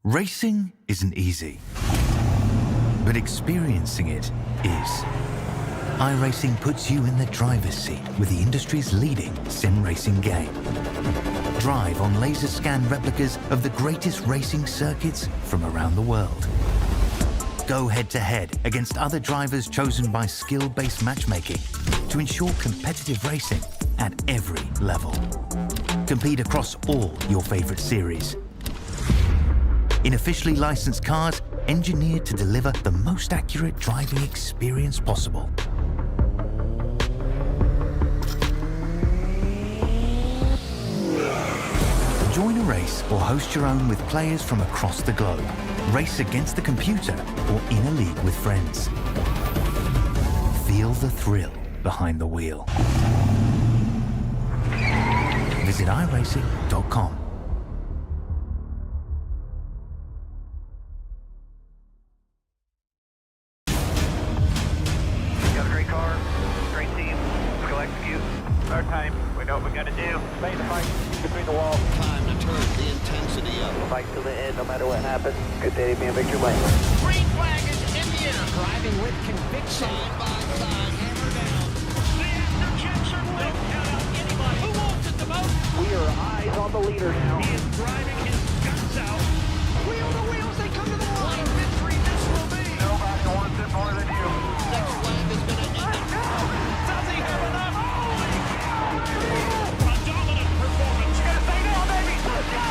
Racing isn't easy, but experiencing it is. iRacing puts you in the driver's seat with the industry's leading sim racing game. Drive on laser scan replicas of the greatest racing circuits from around the world. Go head-to-head against other drivers chosen by skill-based matchmaking to ensure competitive racing at every level. Compete across all your favorite series. In officially licensed cars, engineered to deliver the most accurate driving experience possible. Join a race or host your own with players from across the globe. Race against the computer or in a league with friends. Feel the thrill behind the wheel. Visit iRacing.com. Got a great car, great team. Let's go execute. Our time. We know what we got to do. Play the fight between the walls. Time to turn the intensity up. Fight to the end, no matter what happens. Good day to be in victory lane. Green flag is in the air. Driving with conviction. Side by side, hammer down. The after-jets are lit. Count out anybody who wants it the most. We are eyes on the leader now. He is driving his guts out. Wheel to wheels, they come to the line. What a victory this will be. Nobody wants it more than you. Next flag is going to end it. Does he have enough? Holy cow! A dominant performance. Gonna say now, baby. Let's go!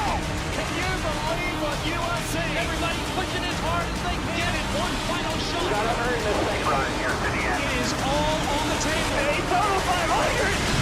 Can you believe what you are seeing? Everybody's pushing as hard as they can. Get it. One final shot. Gotta earn this thing. Run here to the end. It is all on the table. A total 500.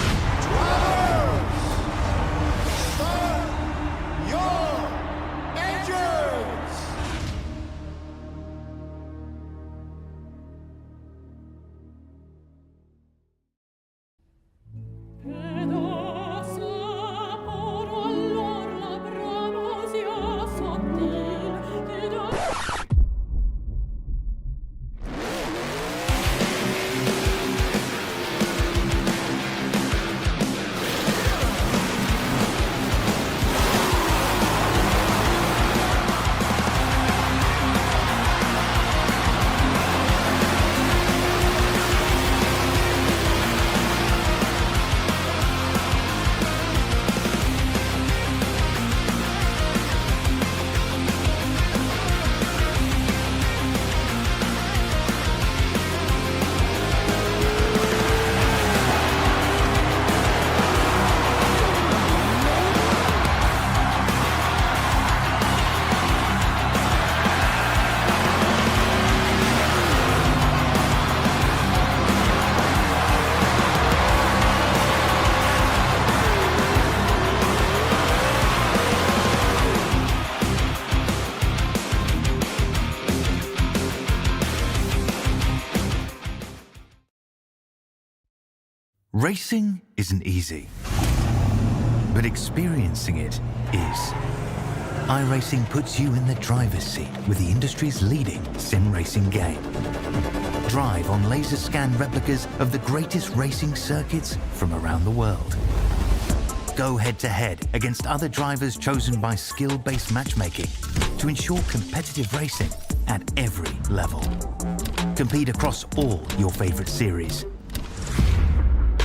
Racing isn't easy, but experiencing it is. iRacing puts you in the driver's seat with the industry's leading sim racing game. Drive on laser scan replicas of the greatest racing circuits from around the world. Go head-to-head against other drivers chosen by skill-based matchmaking to ensure competitive racing at every level. Compete across all your favorite series.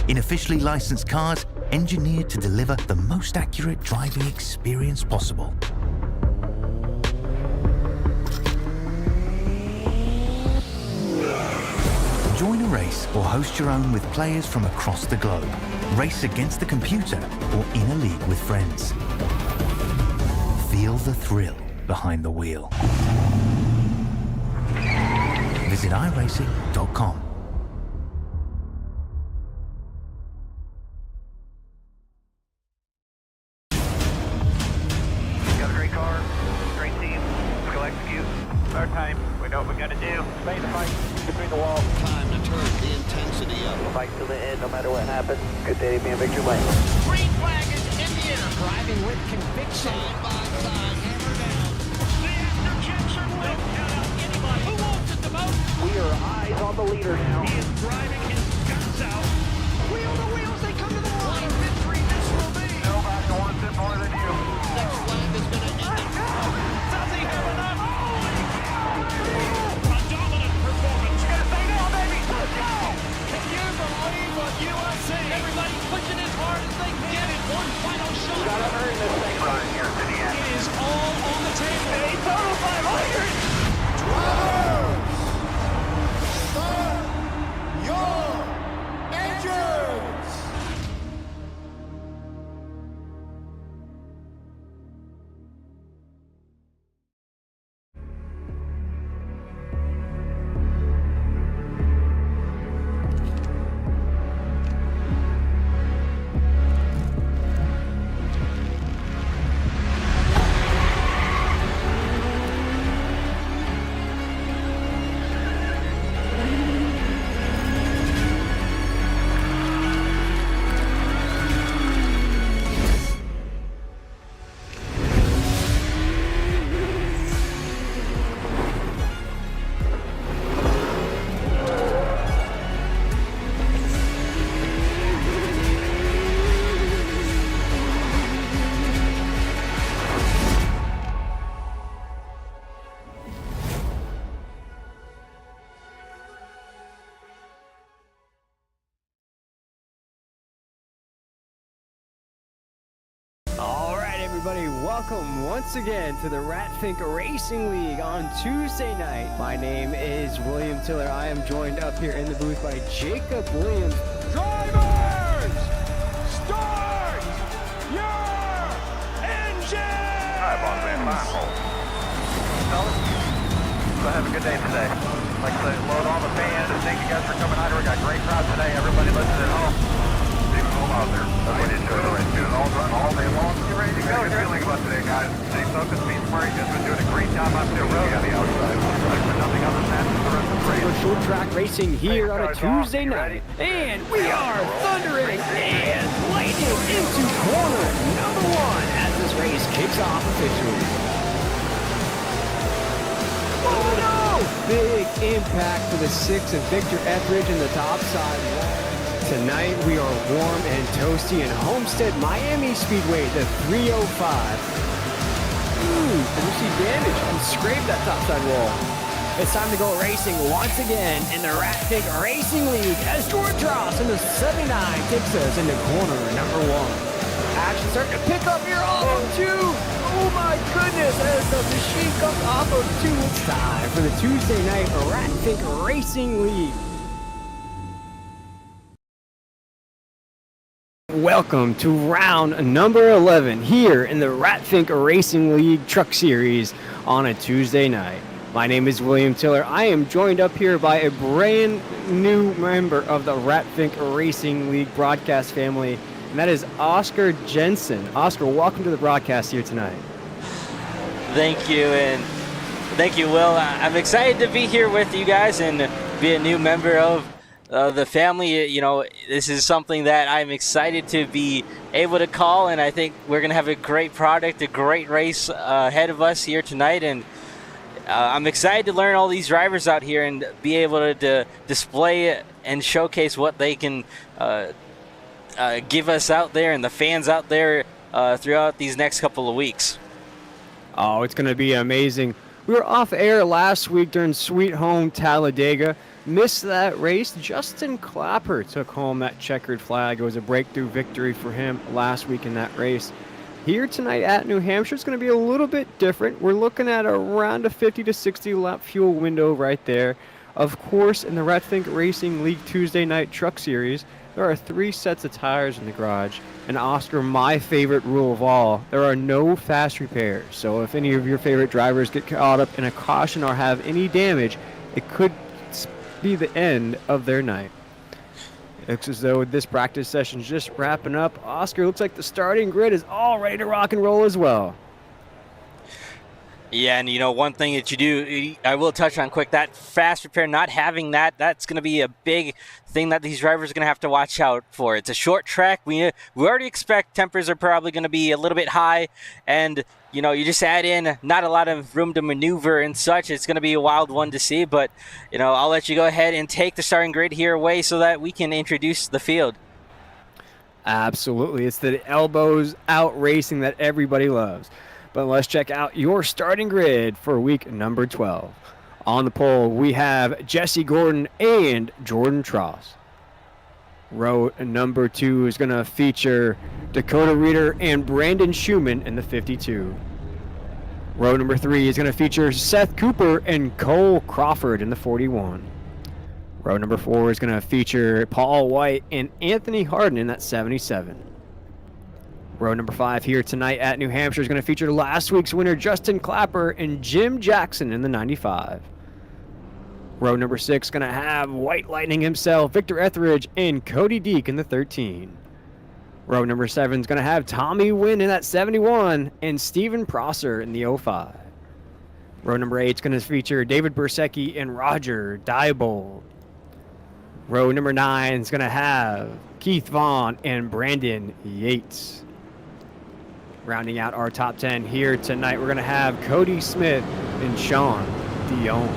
In officially licensed cars, engineered to deliver the most accurate driving experience possible. Join a race or host your own with players from across the globe. Race against the computer or in a league with friends. Feel the thrill behind the wheel. Visit iRacing.com. Got a great car, great team. Let's go execute. Our time. We know what we got to do. Play the fight between the walls. Time to turn the intensity up. Fight to the end, no matter what happens. Good day to be in victory lane. Green flag is in the air. Driving with conviction. Side by side, hammer down. The after-jets are lit. Count out anybody who wants it the most. We are eyes on the leader now. He is driving his guts out. Wheel to wheels, they come to the line. What a victory this will be. Nobody wants it more than you. Next flag is going to end it. Does he have everybody. Welcome once again to the Ratfink Racing League on Tuesday night. My name is William Tiller. I am joined up here in the booth by Jacob Williams. Drivers, start your engine! Fellas, so have a good day today. Like I said, load all the fans, and thank you guys for coming out here. We got a great crowd today. Everybody listening at home. Stay cool out there. Everybody enjoy the race. Doing all day long. Get ready to go. How are you feeling about today, guys? Stay focused, be smart. You guys have been doing a great job out there. Really on the outside. Like for nothing other than that, the rest of the race. For short track racing here on a Tuesday night. And we are thundering and lightning into corner number 1 as this race kicks off officially. Oh no! Big impact to the 6 of Victor Etheridge in the top side wall. Tonight we are warm and toasty in Homestead, Miami Speedway, the 305. Ooh, did you see damage and scrape that topside wall? It's time to go racing once again in the Ratfink Racing League as George Ross in the 79 takes us into corner number 1. Action starting to pick up here off of 2. Oh my goodness, as the machine comes off of 2, it's time for the Tuesday night Ratfink Racing League. Welcome to round number 11 here in the Ratfink Racing League Truck Series on a Tuesday night. My name is William Tiller. I am joined up here by a brand new member of the Ratfink Racing League broadcast family, and that is Oscar Jensen. Oscar, welcome to the broadcast here tonight. Thank you, and thank you, Will. I'm excited to be here with you guys and be a new member of the family. You know, this is something that I'm excited to be able to call, and I think we're going to have a great product, a great race ahead of us here tonight, and I'm excited to learn all these drivers out here and be able to display and showcase what they can give us out there and the fans out there throughout these next couple of weeks. Oh, it's going to be amazing. We were off air last week during Sweet Home Talladega. Missed that race. Justin Clapper took home that checkered flag. It was a breakthrough victory for him last week in that race. Here tonight at New Hampshire, it's going to be a little bit different. We're looking at around a 50 to 60 lap fuel window right there. Of course, in the Ratfink Racing League Tuesday Night Truck Series, there are 3 sets of tires in the garage. And Oscar, my favorite rule of all, there are no fast repairs. So if any of your favorite drivers get caught up in a caution or have any damage, it could be the end of their night. It looks as though this practice session is just wrapping up. Oscar, looks like the starting grid is all ready to rock and roll as well. Yeah, and you know, one thing that you do, I will touch on quick, that fast repair, not having that, that's going to be a big thing that these drivers are going to have to watch out for. It's a short track. We already expect tempers are probably going to be a little bit high, and you know, you just add in not a lot of room to maneuver and such. It's going to be a wild one to see, but you know, I'll let you go ahead and take the starting grid here away so that we can introduce the field. Absolutely. It's the elbows out racing that everybody loves. But let's check out your starting grid for week number 12. On the pole, we have Jesse Gordon and Jordan Tross. Row number 2 is going to feature Dakota Reeder and Brandon Schumann in the 52. Row number 3 is going to feature Seth Cooper and Cole Crawford in the 41. Row number 4 is going to feature Paul White and Anthony Harden in that 77. Row number 5 here tonight at New Hampshire is going to feature last week's winner Justin Clapper and Jim Jackson in the 95. Row number 6 is going to have White Lightning himself, Victor Etheridge, and Cody Deek in the 13. Row number 7 is going to have Tommy Wynn in that 71 and Steven Prosser in the 05. Row number 8 is going to feature David Bersecki and Roger Diebold. Row number 9 is going to have Keith Vaughn and Brandon Yates. Rounding out our top 10 here tonight, we're going to have Cody Smith and Sean Dion.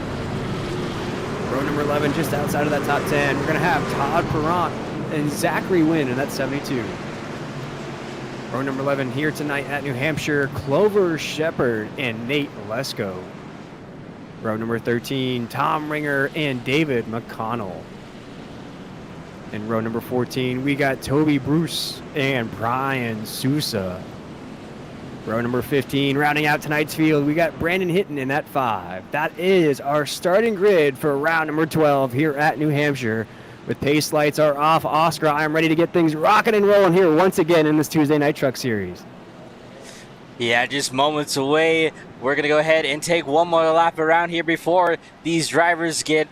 Row number 11, just outside of that top 10, we're going to have Todd Perrant and Zachary Wynn in that 72. Row number 11 here tonight at New Hampshire, Clover Shepard and Nate Lesko. Row number 13, Tom Ringer and David McConnell. In row number 14, we got Toby Bruce and Brian Sousa. Row number 15, rounding out tonight's field, we got Brandon Hinton in that 5. That is our starting grid for round number 12 here at New Hampshire. With pace lights are off, Oscar, I'm ready to get things rocking and rolling here once again in this Tuesday Night Truck Series. Yeah, just moments away. We're going to go ahead and take one more lap around here before these drivers get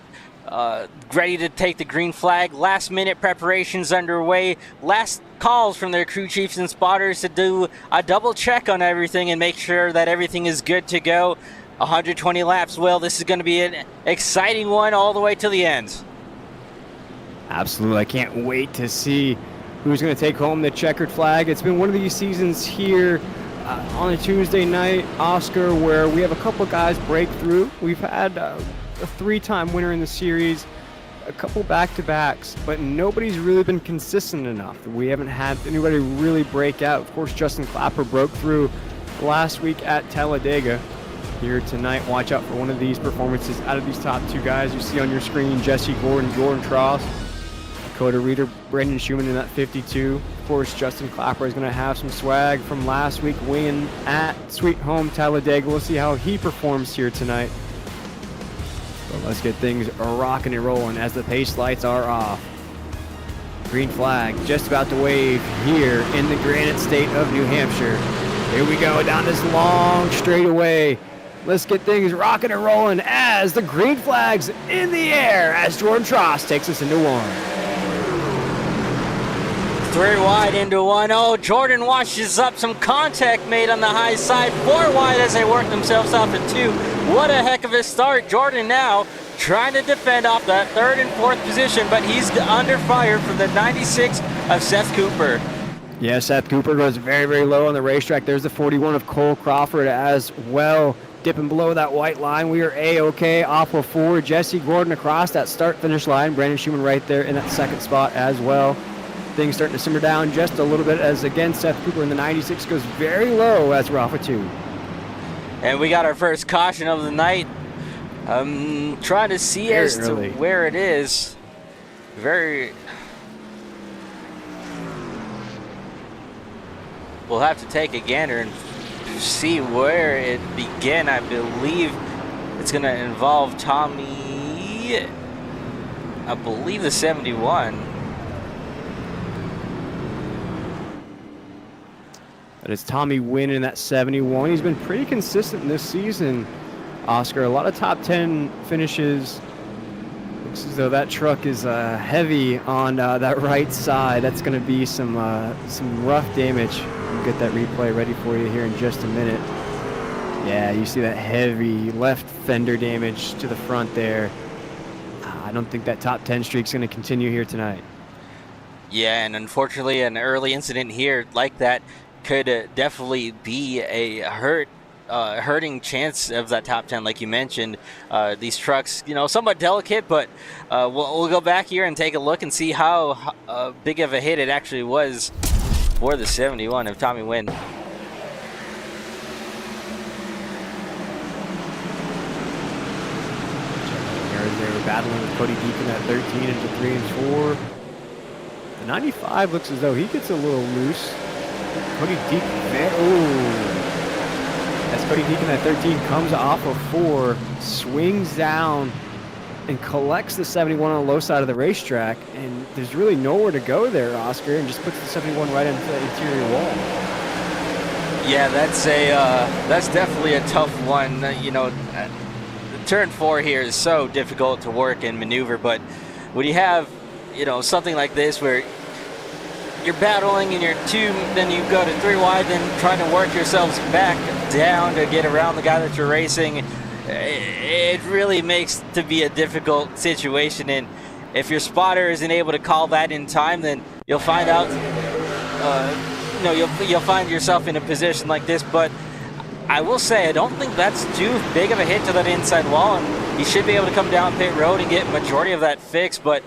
ready to take the green flag. Last minute preparations underway. Last calls from their crew chiefs and spotters to do a double check on everything and make sure that everything is good to go. 120 laps. Well, this is going to be an exciting one all the way to the end. Absolutely. I can't wait to see who's going to take home the checkered flag. It's been one of these seasons here on a Tuesday night, Oscar, where we have a couple guys break through. We've had a 3-time winner in the series, a couple back-to-backs, but nobody's really been consistent enough. We haven't had anybody really break out. Of course, Justin Clapper broke through last week at Talladega. Here tonight, watch out for one of these performances out of these top 2 guys you see on your screen. Jesse Gordon, Jordan Tross, Dakota Reeder, Brendan Schumann in that 52. Of course, Justin Clapper is going to have some swag from last week winning at Sweet Home Talladega. We'll see how he performs here tonight. But let's get things rocking and rolling as the pace lights are off. Green flag just about to wave here in the Granite State of New Hampshire. Here we go down this long straightaway. Let's get things rocking and rolling as the green flag's in the air as Jordan Tross takes us into 1. 3 wide into 1. Oh, Jordan washes up. Some contact made on the high side. 4 wide as they work themselves off at 2. What a heck of a start. Jordan now trying to defend off that 3rd and 4th position, but he's under fire from the 96 of Seth Cooper. Yeah, Seth Cooper goes very, very low on the racetrack. There's the 41 of Cole Crawford as well, dipping below that white line. We are A-OK off of 4. Jesse Gordon across that start-finish line. Brandon Schumann right there in that 2nd spot as well. Things starting to simmer down just a little bit as, again, Seth Cooper in the 96 goes very low as we're off of 2. And we got our first caution of the night. I'm trying to see Very as early. to where it is. We'll have to take a gander and see where it began. I believe it's going to involve Tommy, I believe the 71. But it's Tommy Wynn in that 71. He's been pretty consistent this season, Oscar. A lot of top 10 finishes. Looks as though that truck is heavy on that right side. That's going to be some rough damage. We'll get that replay ready for you here in just a minute. Yeah, you see that heavy left fender damage to the front there. I don't think that top 10 streak's going to continue here tonight. Yeah, and unfortunately an early incident here like that could definitely be a hurting chance of that top 10, like you mentioned. These trucks, somewhat delicate, but we'll go back here and take a look and see how big of a hit it actually was for the 71 of Tommy Wynn. They were battling with Cody Deacon at 13 into 3 and 4. The 95 looks as though he gets a little loose. Cody Deacon, as Cody Deacon at 13 comes off of 4, swings down and collects the 71 on the low side of the racetrack, and there's really nowhere to go there, Oscar, and just puts the 71 right into the interior wall. Yeah, that's definitely a tough one. Turn 4 here is so difficult to work and maneuver, but when you have something like this where you're battling in your 2, then you go to 3 wide, then trying to work yourselves back down to get around the guy that you're racing, it really makes to be a difficult situation. And if your spotter isn't able to call that in time, then you'll find out, you'll find yourself in a position like this. But I will say, I don't think that's too big of a hit to that inside wall, and he should be able to come down pit road and get majority of that fixed. But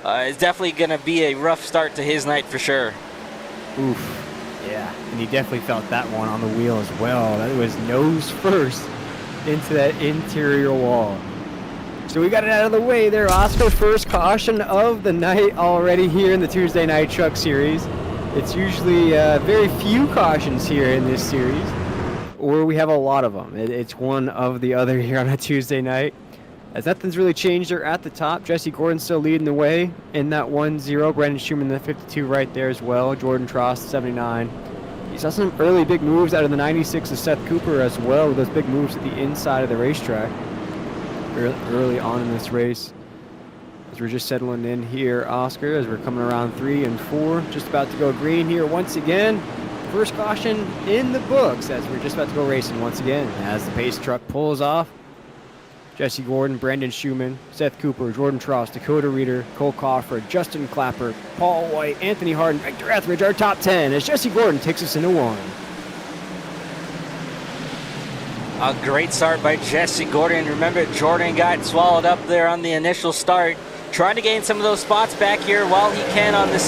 it's definitely going to be a rough start to his night for sure. Oof. Yeah, and he definitely felt that one on the wheel as well. That was nose first into that interior wall. So we got it out of the way there, Oscar. First caution of the night already here in the Tuesday Night Truck Series. It's usually very few cautions here in this series. or we have a lot of them. It's one of the other here on a Tuesday night. As nothing's really changed there at the top. Jesse Gordon still leading the way in that 1-0. Brandon Schumann, the 52 right there as well. Jordan Trost, 79. He saw some early big moves out of the 96 of Seth Cooper as well, with those big moves at the inside of the racetrack early on in this race. As we're just settling in here, Oscar, as we're coming around 3 and 4, just about to go green here once again. First caution in the books as we're just about to go racing once again. As the pace truck pulls off, Jesse Gordon, Brandon Schumann, Seth Cooper, Jordan Trost, Dakota Reeder, Cole Crawford, Justin Clapper, Paul White, Anthony Harden, Victor Etheridge, our top 10 as Jesse Gordon takes us into 1. A great start by Jesse Gordon. Remember, Jordan got swallowed up there on the initial start, trying to gain some of those spots back here while he can on this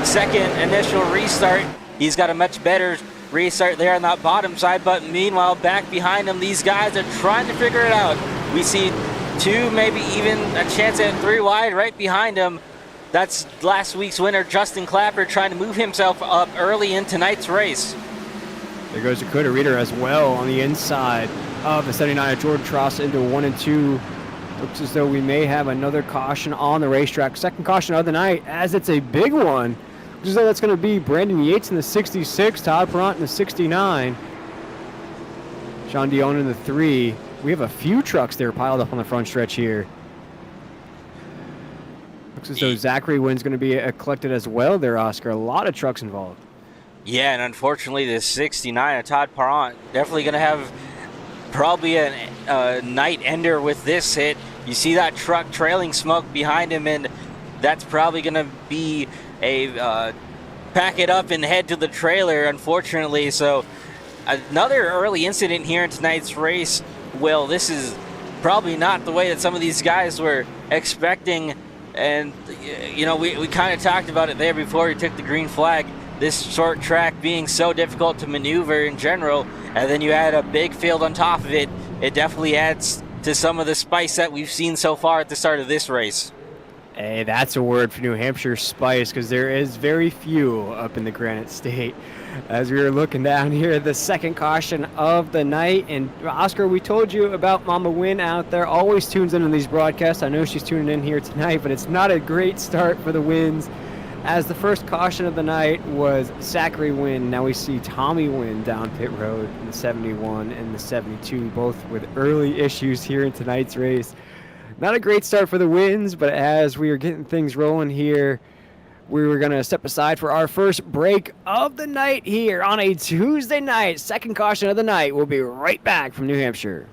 second initial restart. He's got a much better restart there on that bottom side, but meanwhile, back behind him, these guys are trying to figure it out. We see 2, maybe even a chance at 3 wide right behind him. That's last week's winner, Justin Clapper, trying to move himself up early in tonight's race. There goes Dakota Reeder as well on the inside of the 79 of Jordan Trost into 1 and 2. Looks as though we may have another caution on the racetrack. Second caution of the night, as it's a big one. Looks as though that's going to be Brandon Yates in the 66, Todd Perrant in the 69, Sean Dion in the 3. We have a few trucks there piled up on the front stretch here. Looks as though Zachary Wynn's going to be collected as well there, Oscar. A lot of trucks involved. Yeah, and unfortunately, the 69 of Todd Perrant definitely going to have probably a night ender with this hit. You see that truck trailing smoke behind him, and that's probably going to be a pack it up and head to the trailer, unfortunately. So another early incident here in tonight's race. Well, this is probably not the way that some of these guys were expecting. And, you know, we kind of talked about it there before we took the green flag. This short track being so difficult to maneuver in general, and then you add a big field on top of it, it definitely adds to some of the spice that we've seen so far at the start of this race. Hey, that's a word for New Hampshire, spice, because there is very few up in the Granite State. As we were looking down here, the second caution of the night. And Oscar, we told you about Mama Wynn out there. Always tunes in on these broadcasts. I know she's tuning in here tonight, but it's not a great start for the Wynns. As the first caution of the night was Zachary Wynn. Now we see Tommy Wynn down pit road in the 71 and the 72, both with early issues here in tonight's race. Not a great start for the Wynns, but as we are getting things rolling here, we were going to step aside for our first break of the night here on a Tuesday night. Second caution of the night. We'll be right back from New Hampshire.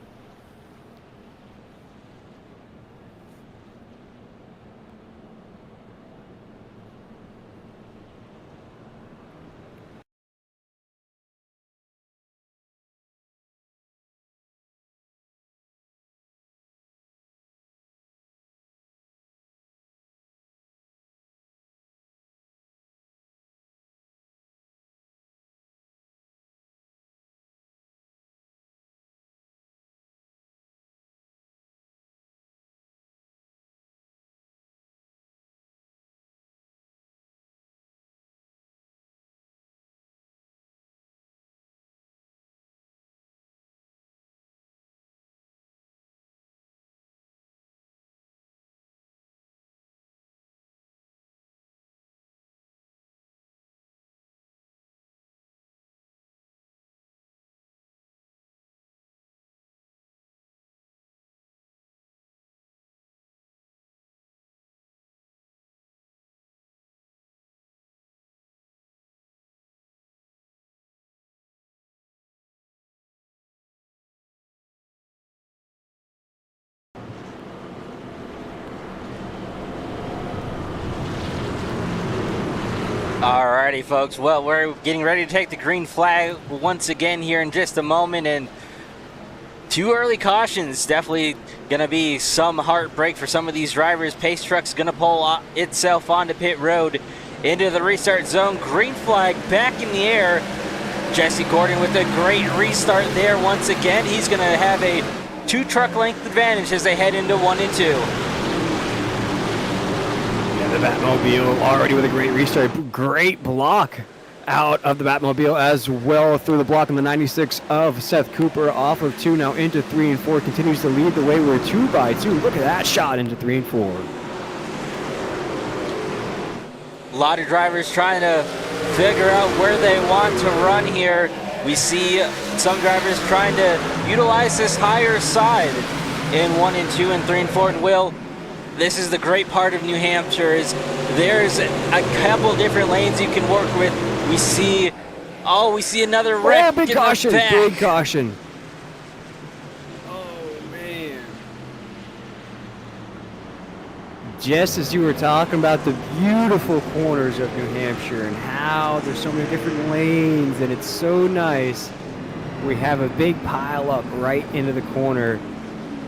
Alrighty, folks. Well, we're getting ready to take the green flag once again here in just a moment, and 2 early cautions. Definitely going to be some heartbreak for some of these drivers. Pace truck's going to pull itself onto pit road into the restart zone. Green flag back in the air. Jesse Gordon with a great restart there once again. He's going to have a 2 truck length advantage as they head into 1 and 2. The Batmobile already with a great restart. Great block out of the Batmobile as well through the block in the 96 of Seth Cooper off of 2 now into 3 and 4 continues to lead the way. We're 2 by 2. Look at that shot into 3 and 4. A lot of drivers trying to figure out where they want to run here. We see some drivers trying to utilize this higher side in 1 and 2 and 3 and 4. And Will, this is the great part of New Hampshire is there's a couple different lanes you can work with. We see another wreck. Big in the caution, back. big caution. Oh, man. Just as you were talking about the beautiful corners of New Hampshire and how there's so many different lanes and it's so nice, we have a big pile up right into the corner.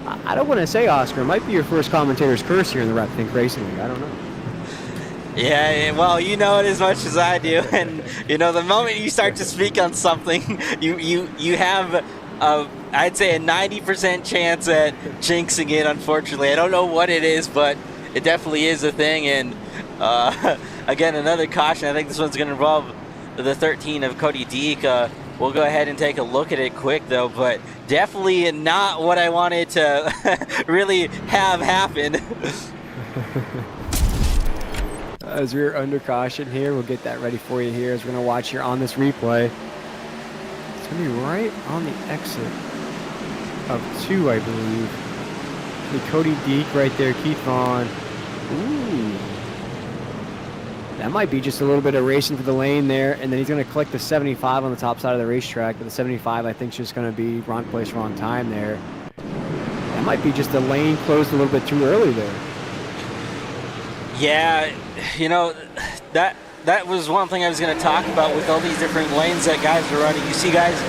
I don't want to say, Oscar, it might be your first commentator's curse here in the Rap Think Racing League. I don't know. Yeah, well, you know it as much as I do, and you know the moment you start to speak on something, you have, I'd say, a 90% chance at jinxing it. Unfortunately, I don't know what it is, but it definitely is a thing. And again, another caution. I think this one's going to involve the 13 of Cody Deek. We'll go ahead and take a look at it quick, though, but definitely not what I wanted to really have happen. As we're under caution here, we'll get that ready for you here as we're going to watch here on this replay. It's going to be right on the exit of 2, I believe. The Cody Deek right there, Keith Vaughn. Ooh. That might be just a little bit of racing for the lane there, and then he's going to collect the 75 on the top side of the racetrack, but the 75 I think is just going to be wrong place, wrong time there. That might be just the lane closed a little bit too early there. Yeah, you know, that was one thing I was going to talk about with all these different lanes that guys are running. You see guys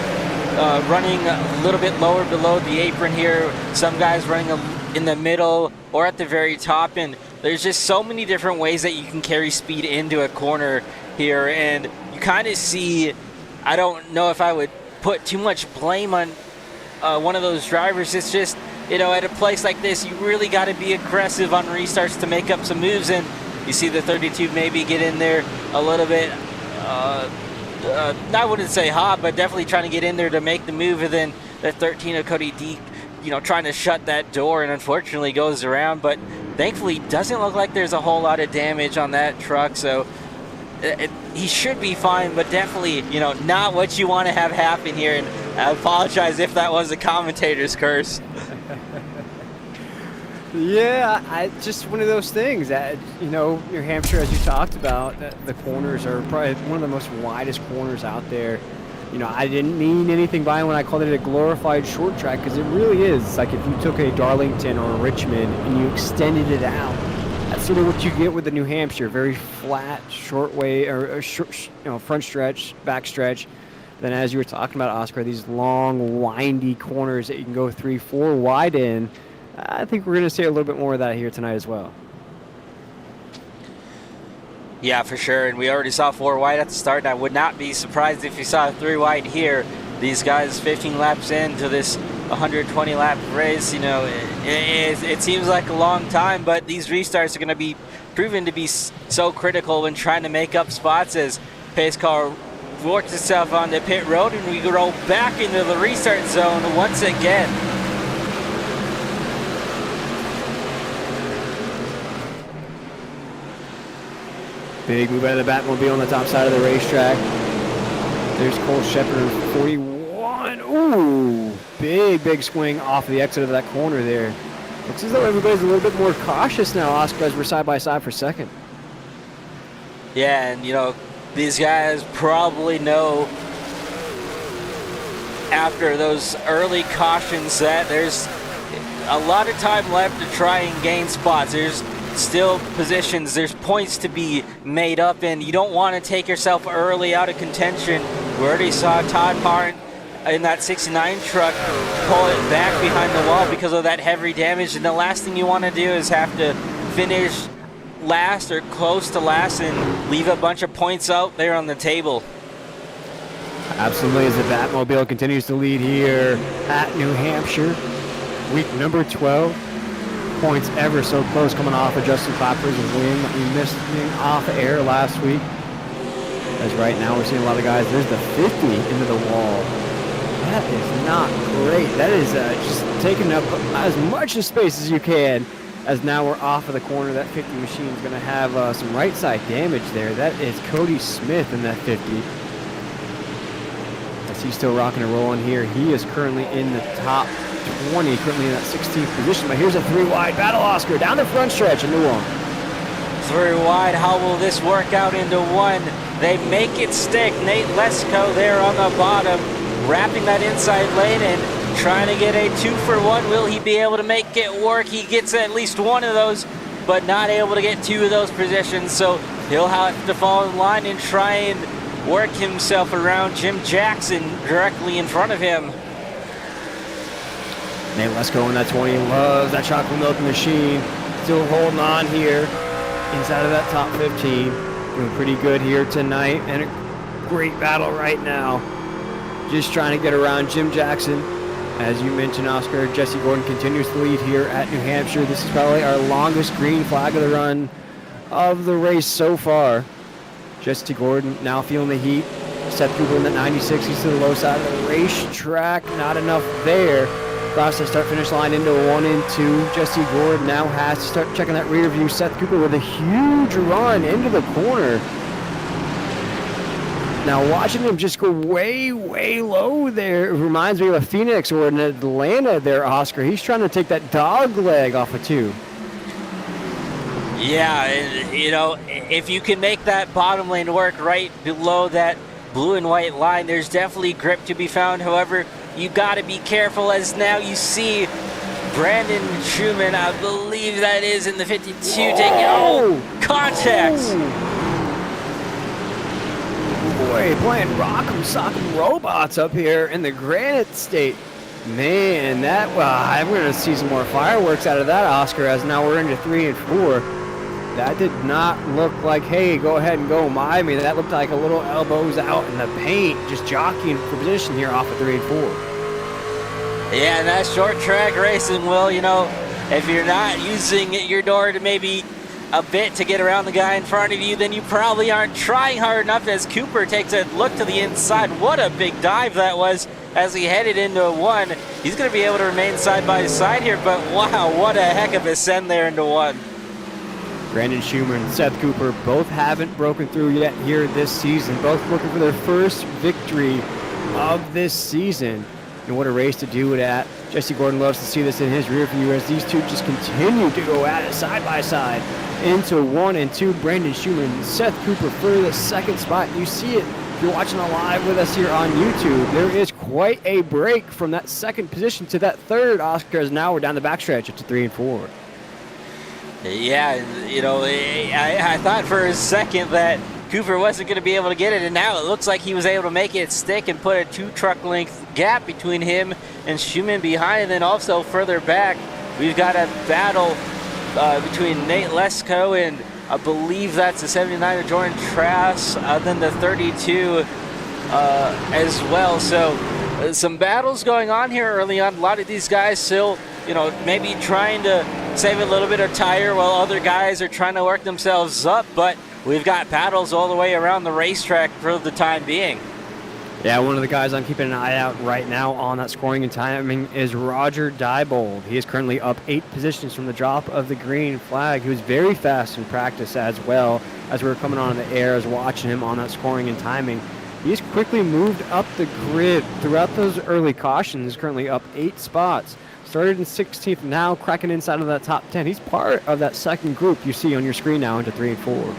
running a little bit lower below the apron here, some guys running in the middle or at the very top, and there's just so many different ways that you can carry speed into a corner here, and you kind of see, I don't know if I would put too much blame on one of those drivers. It's just, you know, at a place like this, you really got to be aggressive on restarts to make up some moves, and you see the 32 maybe get in there a little bit, I wouldn't say hot, but definitely trying to get in there to make the move, and then the 13 of Cody Deek, you know, trying to shut that door, and unfortunately goes around, but thankfully doesn't look like there's a whole lot of damage on that truck, so he should be fine, but definitely, you know, not what you want to have happen here, and I apologize if that was a commentator's curse. Yeah, just one of those things that, you know, New Hampshire, as you talked about, the corners are probably one of the most widest corners out there. You know, I didn't mean anything by it when I called it a glorified short track, because it really is. It's like if you took a Darlington or a Richmond and you extended it out, that's sort of what you get with the New Hampshire. Very flat, short way, or short, you know, front stretch, back stretch. Then, as you were talking about, Oscar, these long, windy corners that you can go 3-4 wide in. I think we're going to see a little bit more of that here tonight as well. Yeah, for sure. And we already saw 4 wide at the start, and I would not be surprised if you saw 3 wide here. These guys 15 laps into this 120 lap race, you know, it seems like a long time, but these restarts are going to be proven to be so critical when trying to make up spots as pace car works itself onto pit road, and we roll back into the restart zone once again. Big move out of the Batmobile on the top side of the racetrack. There's Cole Shepard, 41. Ooh, big swing off the exit of that corner there. Looks as though everybody's a little bit more cautious now, Oscar, as we're side by side for second. Yeah, and you know, these guys probably know after those early cautions that there's a lot of time left to try and gain spots. There's still positions, there's points to be made up, and you don't want to take yourself early out of contention. We already saw Todd Parent in that 69 truck pull it back behind the wall because of that heavy damage, and the last thing you want to do is have to finish last or close to last and leave a bunch of points out there on the table. Absolutely, as the Batmobile continues to lead here at New Hampshire, week number 12. Points ever so close coming off of Justin Clapper's win. We missed him off air last week. As right now we're seeing a lot of guys, there's the 50 into the wall. That is not great. That is just taking up as much of space as you can. As now we're off of the corner, that 50 machine is going to have some right side damage there. That is Cody Smith in that 50. As he's still rocking and rolling here. He is currently in the top 20, currently in that 16th position. But here's a 3 wide battle, Oscar, down the front stretch into 1. 3 wide, how will this work out into 1? They make it stick. Nate Lesko there on the bottom, wrapping that inside lane and trying to get a 2-for-1. Will he be able to make it work? He gets at least 1 of those, but not able to get 2 of those positions. So he'll have to fall in line and try and work himself around Jim Jackson directly in front of him. Nate Lesko in that 20, loves that chocolate milk machine. Still holding on here inside of that top 15. Doing pretty good here tonight, and a great battle right now. Just trying to get around Jim Jackson. As you mentioned, Oscar, Jesse Gordon continues to lead here at New Hampshire. This is probably our longest green flag of the run of the race so far. Jesse Gordon now feeling the heat. Seth Cooper in the 96, he's to the low side of the racetrack. Not enough there. Across the start-finish line into 1 and 2. Jesse Gordon now has to start checking that rear view. Seth Cooper with a huge run into the corner. Now watching him just go way, way low there, it reminds me of a Phoenix or an Atlanta there, Oscar. He's trying to take that dog leg off of 2. Yeah, and, you know, if you can make that bottom lane work right below that blue and white line, there's definitely grip to be found. However, you got to be careful, as now you see Brandon Schumann, I believe that is in the 52, taking contact. Boy, playing Rock'em Sock'em Robots up here in the Granite State. Man, that I'm going to see some more fireworks out of that, Oscar, as now we're into 3 and 4. That did not look like, hey, go ahead and go by me. That looked like a little elbows out in the paint, just jockeying for position here off of 3 and 4. Yeah, and that short track racing, Will, you know, if you're not using your door to maybe a bit to get around the guy in front of you, then you probably aren't trying hard enough. As Cooper takes a look to the inside, what a big dive that was as he headed into 1. He's going to be able to remain side by side here, but wow, what a heck of a send there into 1. Brandon Schumann and Seth Cooper both haven't broken through yet here this season, both looking for their first victory of this season. And what a race to do it at. Jesse Gordon loves to see this in his rear view as these two just continue to go at it side by side into 1 and 2. Brandon Schumann and Seth Cooper for the second spot. You see it if you're watching live with us here on YouTube. There is quite a break from that second position to that third, Oscar, as now we're down the backstretch to 3 and 4. Yeah, you know, I thought for a second that Cooper wasn't going to be able to get it, and now it looks like he was able to make it stick and put a 2 truck length gap between him and Schumann behind. And then also further back, we've got a battle between Nate Lesko and I believe that's the 79 of Jordan Trask, then the 32 as well. So some battles going on here early on. A lot of these guys still, you know, maybe trying to save a little bit of tire while other guys are trying to work themselves up, but we've got battles all the way around the racetrack for the time being. Yeah, one of the guys I'm keeping an eye out right now on that scoring and timing is Roger Diebold. He is currently up 8 positions from the drop of the green flag. He was very fast in practice as well. As we were coming on the air, as watching him on that scoring and timing, he's quickly moved up the grid throughout those early cautions, currently up 8 spots. Started in 16th, now cracking inside of that top 10. He's part of that second group you see on your screen now into 3 and 4.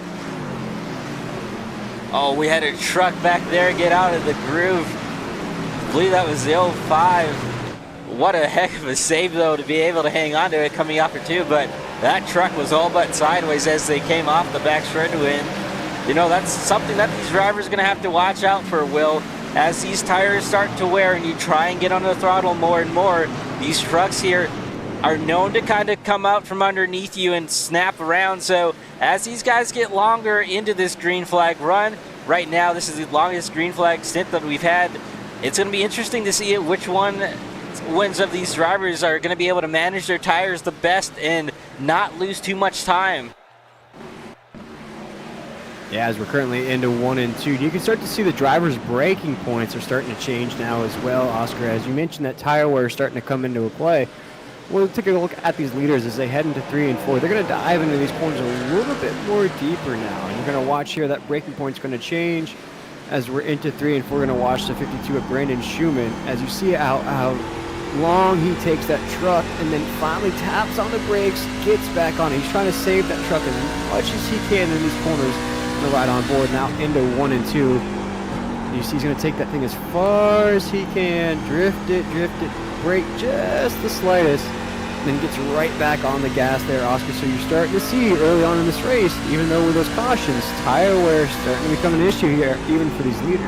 Oh, we had a truck back there get out of the groove. I believe that was the 05. What a heck of a save, though, to be able to hang on to it coming up for 2. But that truck was all but sideways as they came off the back straightaway. You know, that's something that these drivers are going to have to watch out for, Will. As these tires start to wear and you try and get on the throttle more and more, these trucks here are known to kind of come out from underneath you and snap around. So as these guys get longer into this green flag run, right now this is the longest green flag stint that we've had. It's going to be interesting to see which ones of these drivers are going to be able to manage their tires the best and not lose too much time. Yeah, as we're currently into 1 and 2, you can start to see the drivers' braking points are starting to change now as well, Oscar. As you mentioned, that tire wear is starting to come into play. We'll take a look at these leaders as they head into 3 and 4. They're going to dive into these corners a little bit more deeper now. And you're going to watch here that braking point's going to change as we're into 3 and 4. We're going to watch the 52 of Brandon Schumann as you see how long he takes that truck and then finally taps on the brakes, gets back on it. He's trying to save that truck as much as he can in these corners. To ride on board now into 1 and 2. You see he's going to take that thing as far as he can, drift it, brake just the slightest, then gets right back on the gas there, Oscar. So you're starting to see early on in this race, even though with those cautions, tire wear is starting to become an issue here, even for these leaders.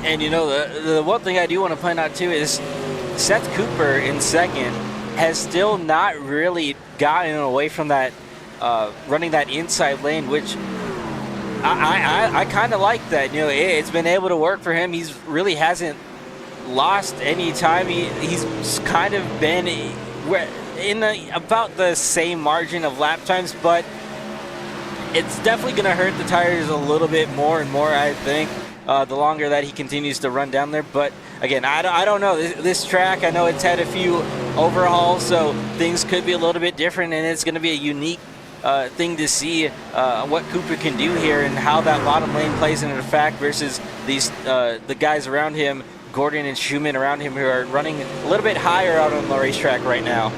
And you know, the one thing I do want to point out too is Seth Cooper in second has still not really gotten away from that running that inside lane, which I kind of like that. You know, it's been able to work for him. He's really hasn't lost any time. He's kind of been in about the same margin of lap times, but it's definitely going to hurt the tires a little bit more and more, I think, the longer that he continues to run down there. But again, I don't know. This track, I know it's had a few overhauls, so things could be a little bit different, and it's going to be a unique thing to see what Cooper can do here and how that bottom lane plays into effect versus these the guys around him, Gordon and Schumann around him, who are running a little bit higher out on the racetrack right now.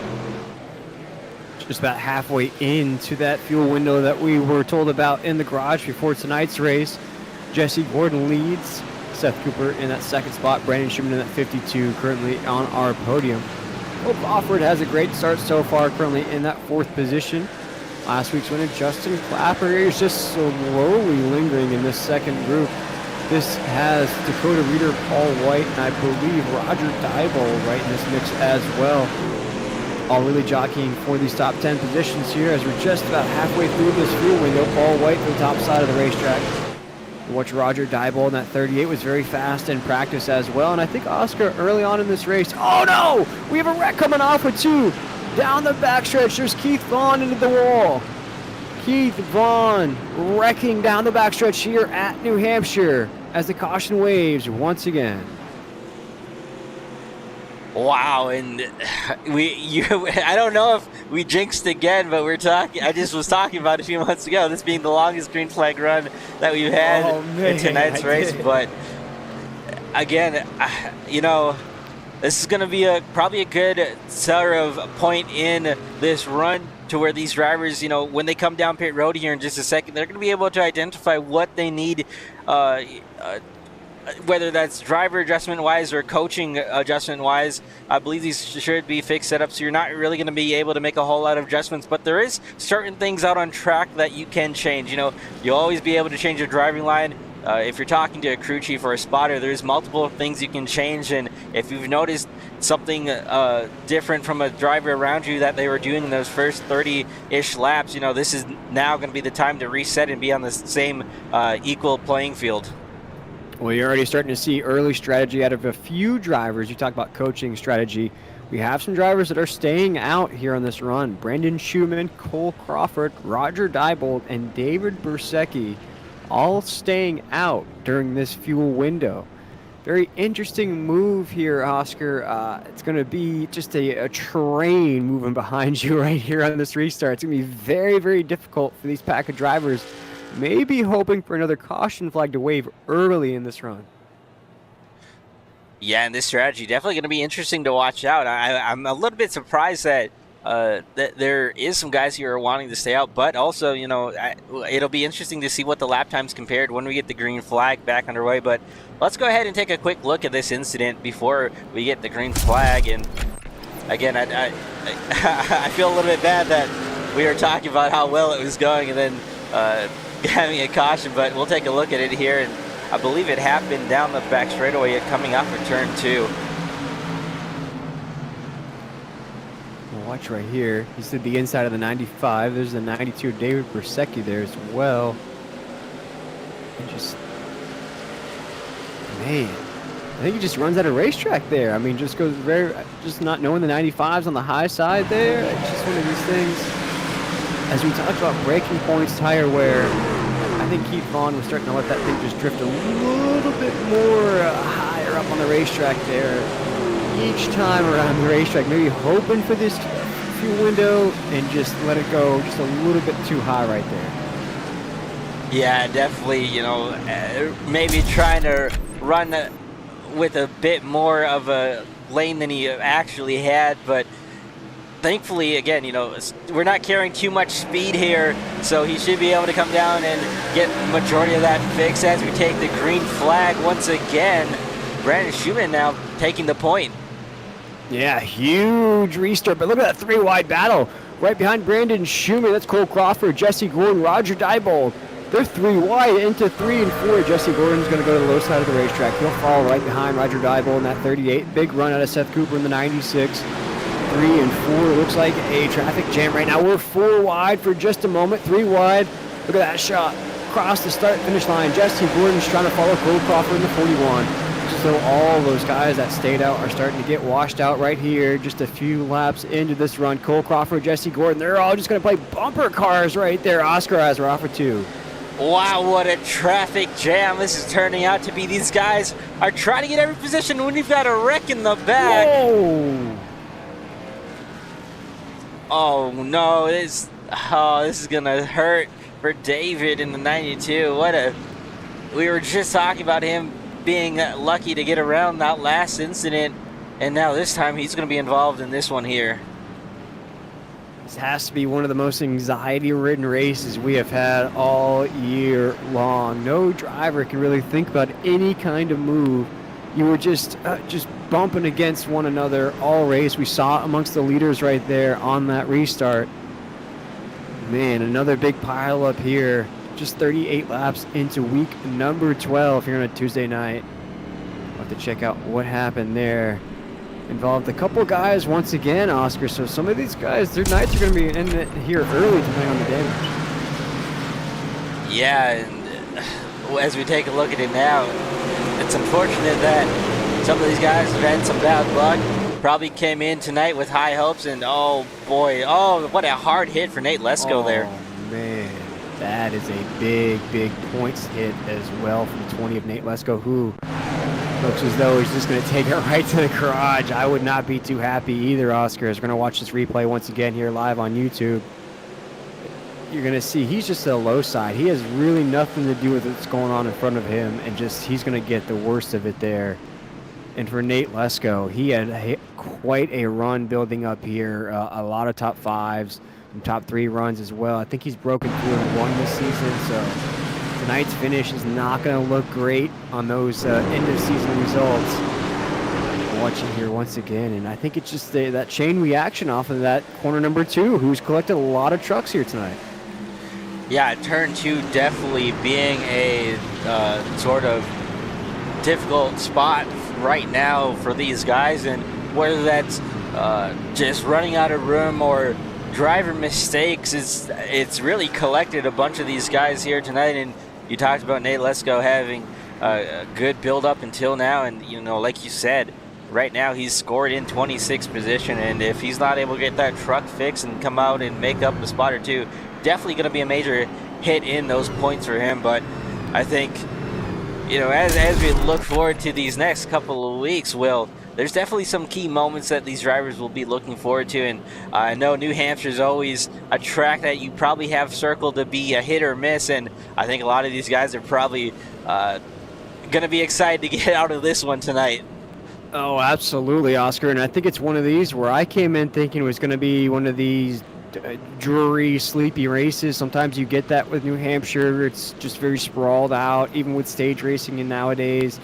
Just about halfway into that fuel window that we were told about in the garage before tonight's race. Jesse Gordon leads, Seth Cooper in that second spot, Brandon Schumann in that 52 currently on our podium. Hope Offord has a great start so far, currently in that 4th position. Last week's winner, Justin Clapper, is just slowly lingering in this second group. This has Dakota Reader, Paul White, and I believe Roger Diebold right in this mix as well. All really jockeying for these top 10 positions here as we're just about halfway through this fuel window. Paul White to the top side of the racetrack. Watch Roger Diebold in that 38 was very fast in practice as well. And I think Oscar early on in this race, oh no! We have a wreck coming off with 2. Down the backstretch, there's Keith Vaughn into the wall. Keith Vaughn wrecking down the backstretch here at New Hampshire as the caution waves once again. Wow, and I don't know if we jinxed again, but I just was talking about a few months ago, this being the longest green flag run that we've had in tonight's race. But again, you know, this is going to be probably a good sort of point in this run to where these drivers, you know, when they come down pit road here in just a second, they're going to be able to identify what they need, whether that's driver adjustment-wise or coaching adjustment-wise. I believe these should be fixed setups, so you're not really going to be able to make a whole lot of adjustments, but there is certain things out on track that you can change. You know, you'll always be able to change your driving line. If you're talking to a crew chief or a spotter, there's multiple things you can change, and if you've noticed something different from a driver around you that they were doing in those first 30-ish laps, you know, this is now going to be the time to reset and be on the same equal playing field. Well, you're already starting to see early strategy out of a few drivers. You talk about coaching strategy. We have some drivers that are staying out here on this run. Brandon Schumann, Cole Crawford, Roger Diebold, and David Bersecki all staying out during this fuel window. Very interesting move here, Oscar. It's going to be just a train moving behind you right here on this restart. It's going to be very, very difficult for these pack of drivers. Maybe hoping for another caution flag to wave early in this run. Yeah, and this strategy definitely going to be interesting to watch out. I'm a little bit surprised that there is some guys here who are wanting to stay out, but also, you know, it'll be interesting to see what the lap times compared when we get the green flag back underway. But let's go ahead and take a quick look at this incident before we get the green flag. And again, I feel a little bit bad that we were talking about how well it was going and then having a caution, but we'll take a look at it here. And I believe it happened down the back straightaway coming off of turn 2. Watch right here. He said the inside of the 95. There's the 92 David Bersecki there as well. And just, man, I think he just runs out of racetrack there. I mean, just goes just not knowing the 95's on the high side there. It's just one of these things. as we talked about breaking points, tire wear, I think Keith Vaughn was starting to let that thing just drift a little bit more higher up on the racetrack there. Each time around the racetrack, maybe hoping for this fuel window and just let it go just a little bit too high right there. Yeah, definitely, maybe trying to run with a bit more of a lane than he actually had, but thankfully, again, we're not carrying too much speed here, so he should be able to come down and get the majority of that fixed as we take the green flag once again. Brandon Schumann now taking the point. Yeah, huge restart, but look at that 3-wide battle. Right behind Brandon Schumann, that's Cole Crawford, Jesse Gordon, Roger Diebold. They're 3 wide into 3 and 4. Jesse Gordon's going to go to the low side of the racetrack. He'll follow right behind Roger Diebold in that 38. Big run out of Seth Cooper in the 96. 3 and 4. Looks like a traffic jam right now. We're 4 wide for just a moment. 3 wide. Look at that shot. Across the start-finish line. Jesse Gordon's trying to follow Cole Crawford in the 41. So all those guys that stayed out are starting to get washed out right here. Just a few laps into this run. Cole Crawford, Jesse Gordon, they're all just going to play bumper cars right there. Oscar Isaac off for 2. Wow, what a traffic jam this is turning out to be. These guys are trying to get every position when you've got a wreck in the back. Whoa. Oh no, this is gonna hurt for David in the 92. We were just talking about him being lucky to get around that last incident, and now this time he's gonna be involved in this one here. This has to be one of the most anxiety-ridden races we have had all year long. No driver can really think about any kind of move. You were just bumping against one another all race. We saw it amongst the leaders right there on that restart. Man, another big pile up here. Just 38 laps into week number 12 here on a Tuesday night. We'll have to check out what happened there. Involved a couple guys once again, Oscar. So some of these guys, their nights are going to be in it here early depending on the damage. Yeah, and as we take a look at it now, it's unfortunate that some of these guys have had some bad luck. Probably came in tonight with high hopes, and oh boy, what a hard hit for Nate Lesko there. Oh man, that is a big points hit as well from the 20 of Nate Lesko, who looks as though he's just going to take it right to the garage. I would not be too happy either, Oscar, as we're going to watch this replay once again here live on YouTube. You're going to see he's just to the low side. He has really nothing to do with what's going on in front of him, and he's going to get the worst of it there. And for Nate Lesko, he had quite a run building up here. A lot of top 5s and top 3 runs as well. I think he's broken through and 1 this season, so tonight's finish is not going to look great on those end-of-season results. Watching here once again, and I think it's just that chain reaction off of that corner number 2, who's collected a lot of trucks here tonight. Yeah, turn 2 definitely being a sort of difficult spot right now for these guys, and whether that's just running out of room or driver mistakes, it's really collected a bunch of these guys here tonight. And you talked about Nate Lesko having a good build up until now, and like you said, right now he's scored in 26th position, and if he's not able to get that truck fixed and come out and make up a spot or two, definitely going to be a major hit in those points for him. But I think as we look forward to these next couple of weeks, Will, there's definitely some key moments that these drivers will be looking forward to. And I know New Hampshire is always a track that you probably have circled to be a hit or miss, and I think a lot of these guys are probably going to be excited to get out of this one tonight. Oh, absolutely, Oscar. And I think it's one of these where I came in thinking it was going to be one of these dreary, sleepy races. Sometimes you get that with New Hampshire. It's just very sprawled out, even with stage racing and nowadays.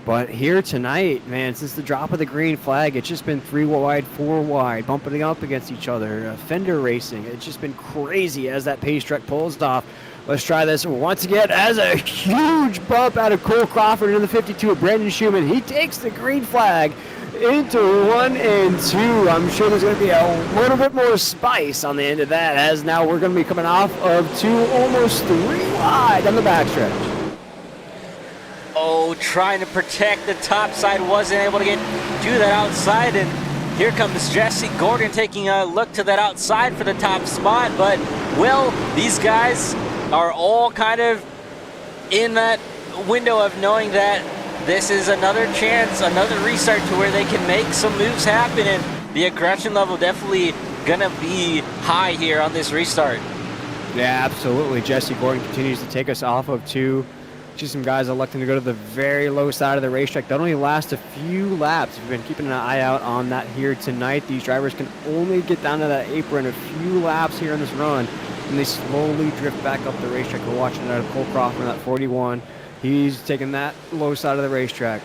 But here tonight, man, since the drop of the green flag, it's just been 3 wide, 4 wide, bumping up against each other. Fender racing. It's just been crazy as that pace truck pulls off. Let's try this once again as a huge bump out of Cole Crawford into the 52 of Brandon Schumann. He takes the green flag into 1 and 2. I'm sure there's going to be a little bit more spice on the end of that, as now we're going to be coming off of 2, almost 3 wide on the backstretch. Oh, trying to protect the top side, wasn't able to do that outside, and here comes Jesse Gordon taking a look to that outside for the top spot. But, Will, these guys are all kind of in that window of knowing that this is another chance, another restart to where they can make some moves happen, and the aggression level definitely gonna be high here on this restart. Yeah, absolutely. Jesse Gordon continues to take us off of 2. Just some guys electing to go to the very low side of the racetrack. That only lasts a few laps. We've been keeping an eye out on that here tonight. These drivers can only get down to that apron a few laps here in this run, and they slowly drift back up the racetrack. We're watching out of Cole Crawford in that 41. He's taking that low side of the racetrack.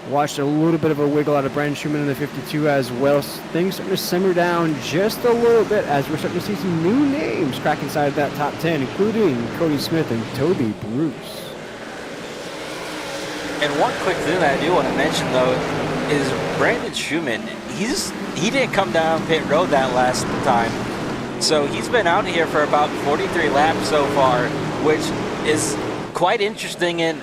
Watched a little bit of a wiggle out of Brendan Schumann in the 52 as well. Things starting to simmer down just a little bit as we're starting to see some new names crack inside that top 10, including Cody Smith and Toby Bruce. And one quick thing that I do want to mention, though, is Brandon Schumann. He didn't come down pit road that last time. So he's been out here for about 43 laps so far, which is quite interesting. And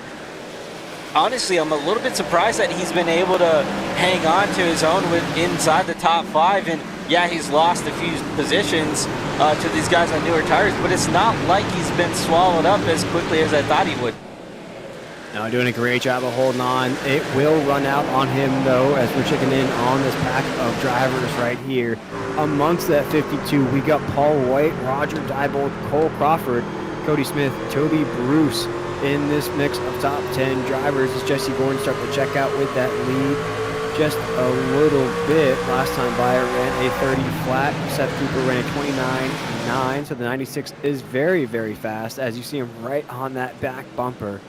honestly, I'm a little bit surprised that he's been able to hang on to his own inside the top 5. And yeah, he's lost a few positions to these guys on newer tires, but it's not like he's been swallowed up as quickly as I thought he would. Now doing a great job of holding on. It will run out on him, though, as we're checking in on this pack of drivers right here. Amongst that 52, we got Paul White, Roger Diebold, Cole Crawford, Cody Smith, Toby Bruce in this mix of top 10 drivers as Jesse Gordon starting to check out with that lead just a little bit. Last time Bayer ran a 30 flat. Seth Cooper ran a 29.9, so the 96 is very, very fast as you see him right on that back bumper.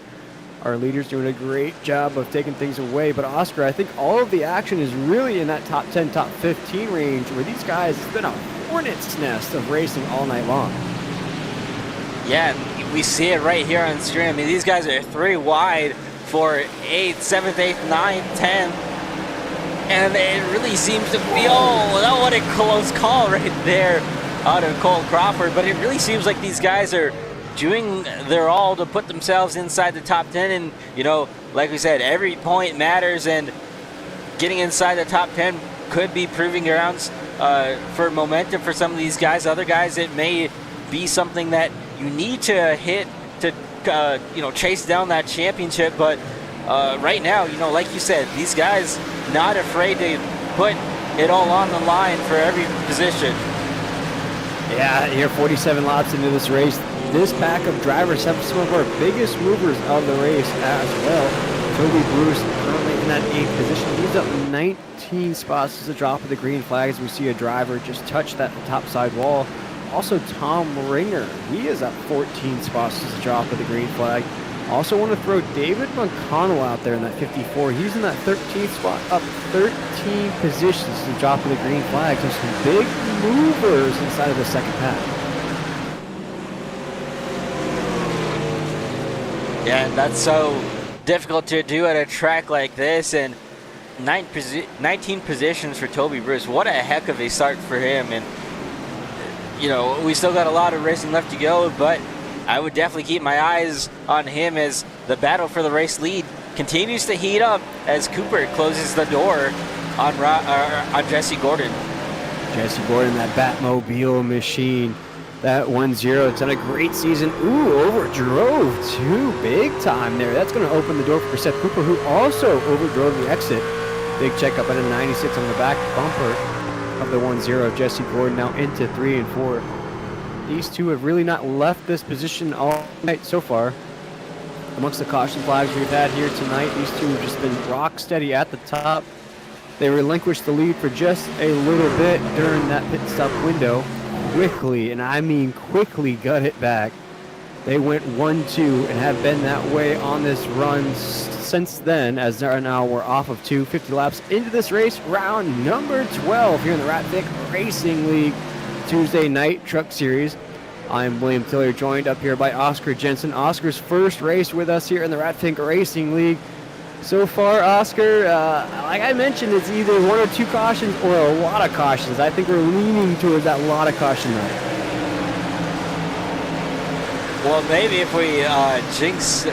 Our leader's doing a great job of taking things away, but Oscar, I think all of the action is really in that top 10, top 15 range where these guys, it's been a hornet's nest of racing all night long. Yeah, we see it right here on screen. I mean, these guys are 3 wide for 8th, 7th, 8th, 9th, 10th. And it really seems to be, oh, what a close call right there out of Cole Crawford. But it really seems like these guys are doing their all to put themselves inside the top 10. And, you know, like we said, every point matters. And getting inside the top 10 could be proving grounds for momentum for some of these guys. Other guys, it may be something that you need to hit to, chase down that championship. But right now, like you said, these guys not afraid to put it all on the line for every position. Yeah, here 47 laps into this race. This pack of drivers have some of our biggest movers of the race as well. Toby Bruce currently in that 8th position. He's up 19 spots as a drop of the green flag as we see a driver just touch that top side wall. Also Tom Ringer, he is up 14 spots as a drop of the green flag. Also want to throw David McConnell out there in that 54. He's in that 13th spot, up 13 positions as a drop of the green flag. So some big movers inside of the second pack. Yeah, that's so difficult to do at a track like this. And 19 positions for Toby Bruce. What a heck of a start for him. And, we still got a lot of racing left to go, but I would definitely keep my eyes on him as the battle for the race lead continues to heat up as Cooper closes the door on Jesse Gordon. Jesse Gordon, that Batmobile machine. That 1-0, it's done a great season. Ooh, overdrove too, big time there. That's going to open the door for Seth Cooper, who also overdrove the exit. Big checkup at a 96 on the back bumper of the 1-0. Jesse Gordon now into 3 and 4. These two have really not left this position all night so far. Amongst the caution flags we've had here tonight, these two have just been rock steady at the top. They relinquished the lead for just a little bit during that pit stop window. Quickly, and I mean quickly, got it back. They went 1-2 and have been that way on this run since then, as now we're off of 50 laps into this race, round number 12 here in the Rat Vic Racing League Tuesday Night Truck Series. I'm William Tiller, joined up here by Oscar Jensen. Oscar's first race with us here in the Rat Vic Racing League. So far, Oscar, like I mentioned, it's either 1 or 2 cautions or a lot of cautions. I think we're leaning towards that lot of caution night. Well, maybe if we jinx,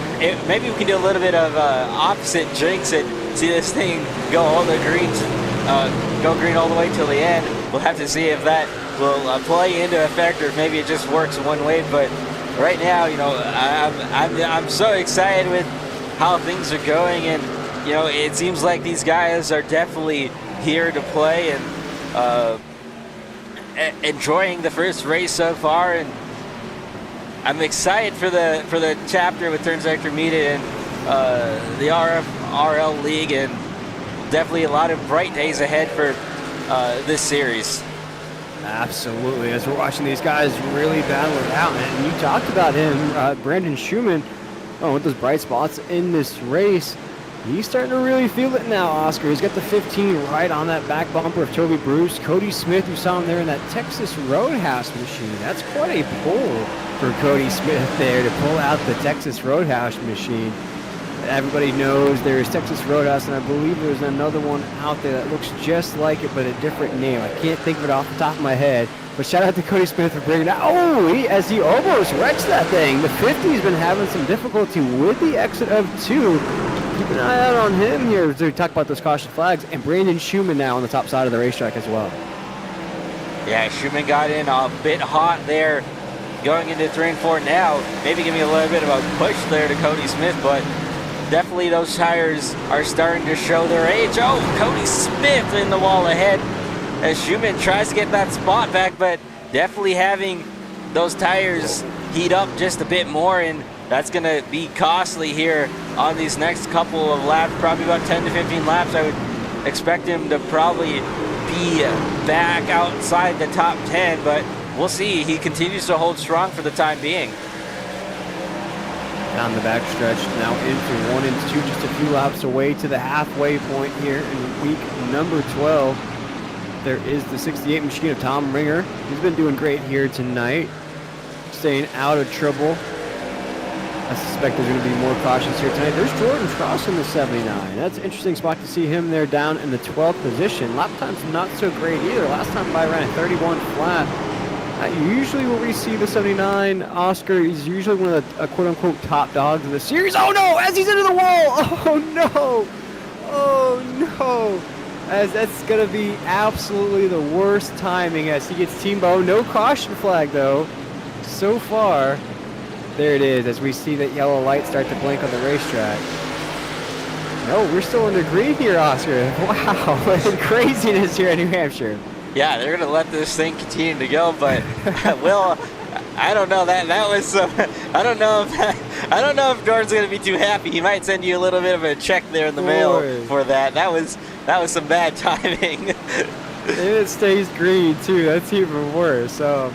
maybe we can do a little bit of opposite jinx and see this thing go all the greens go green all the way till the end. We'll have to see if that will play into effect, or maybe it just works one way. But right now, you know, I'm so excited with how things are going, and you know, it seems like these guys are definitely here to play and enjoying the first race so far. And I'm excited for the chapter with Turns Intermediate and the RFRL League, and definitely a lot of bright days ahead for this series. Absolutely. As we're watching these guys really battle it out, and you talked about him, Brandon Schumann, with those bright spots in this race. He's starting to really feel it now, Oscar. He's got the 15 right on that back bumper of Toby Bruce. Cody Smith, you saw him there in that Texas Roadhouse machine. That's quite a pull for Cody Smith there to pull out the Texas Roadhouse machine. Everybody knows there's Texas Roadhouse, and I believe there's another one out there that looks just like it, but a different name. I can't think of it off the top of my head. But shout out to Cody Smith for bringing it out. Oh, as he almost wrecks that thing. The 50's been having some difficulty with the exit of 2. Keep an eye out on him here as we talk about those caution flags. And Brandon Schumann now on the top side of the racetrack as well. Yeah, Schumann got in a bit hot there going into 3 and 4 now. Maybe giving a little bit of a push there to Cody Smith, but definitely those tires are starting to show their age. Oh, Cody Smith in the wall ahead as Schumann tries to get that spot back, but definitely having those tires heat up just a bit more, and that's going to be costly here on these next couple of laps, probably about 10 to 15 laps. I would expect him to probably be back outside the top 10, but we'll see. He continues to hold strong for the time being. Down the back stretch, now into 1 and 2, just a few laps away to the halfway point here in week number 12. There is the 68 machine of Tom Ringer. He's been doing great here tonight, staying out of trouble. I suspect there's going to be more cautions here tonight. There's Jordan Cross in the 79. That's an interesting spot to see him there down in the 12th position. Lap time's not so great either. Last time I ran a 31 flat. Usually when we see the 79, Oscar is usually one of the quote-unquote top dogs of the series. Oh no, as he's into the wall! Oh no! Oh no! As that's going to be absolutely the worst timing as he gets Teambo. No caution flag though. So far, there it is as we see that yellow light start to blink on the racetrack. No, we're still in the green here, Oscar. Wow, craziness here in New Hampshire. Yeah, they're gonna let this thing continue to go, but Will, I don't know. That was I don't know if Jordan's gonna be too happy. He might send you a little bit of a check there in the mail for that. That was some bad timing. And it stays green too. That's even worse. So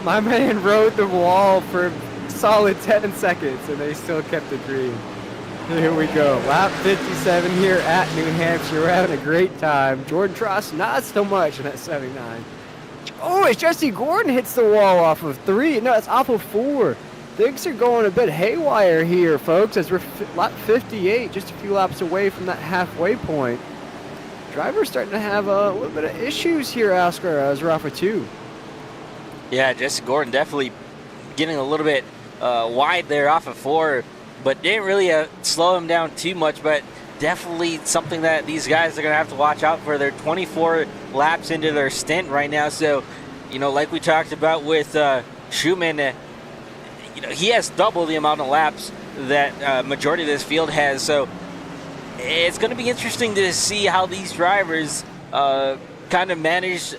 my man rode the wall for a solid 10 seconds, and they still kept it green. Here we go. Lap 57 here at New Hampshire. We're having a great time. Jordan Tross, not so much in that 79. Oh, as Jesse Gordon hits the wall off of 3. No, that's off of 4. Things are going a bit haywire here, folks, as we're lap 58, just a few laps away from that halfway point. Driver's starting to have a little bit of issues here, Oscar, as we're off of 2. Yeah, Jesse Gordon definitely getting a little bit wide there off of 4. But didn't really slow him down too much, but definitely something that these guys are going to have to watch out for. They're 24 laps into their stint right now. So, you know, like we talked about with Schumann, you know, he has double the amount of laps that majority of this field has. So it's going to be interesting to see how these drivers kind of manage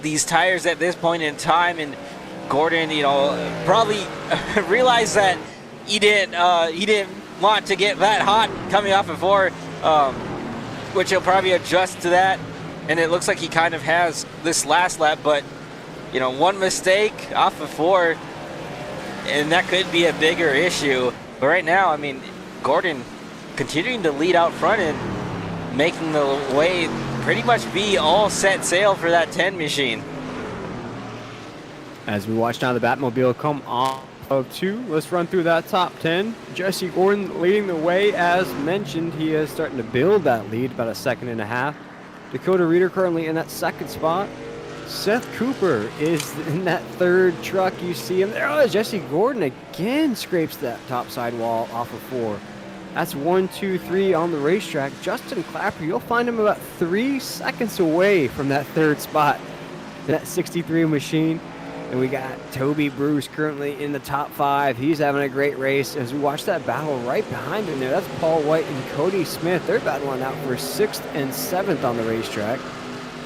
these tires at this point in time. And Gordon, you know, probably realized that he didn't want to get that hot coming off of 4, which he'll probably adjust to that. And it looks like he kind of has this last lap, but you know, one mistake off of 4, and that could be a bigger issue. But right now, I mean, Gordon continuing to lead out front and making the way pretty much be all set sail for that 10 machine. As we watch now the Batmobile come off of 2, let's run through that top 10. Jesse Gordon leading the way as mentioned. He is starting to build that lead, about a second and a half. Dakota Reeder currently in that second spot. Seth Cooper is in that third truck. You see him there. Oh, Jesse Gordon again scrapes that top side wall off of 4. That's 1, 2, 3 on the racetrack. Justin Clapper, you'll find him about 3 seconds away from that third spot, that 63 machine. And we got Toby Bruce currently in the top 5. He's having a great race as we watch that battle right behind him there. That's Paul White and Cody Smith. They're battling out for 6th and 7th on the racetrack.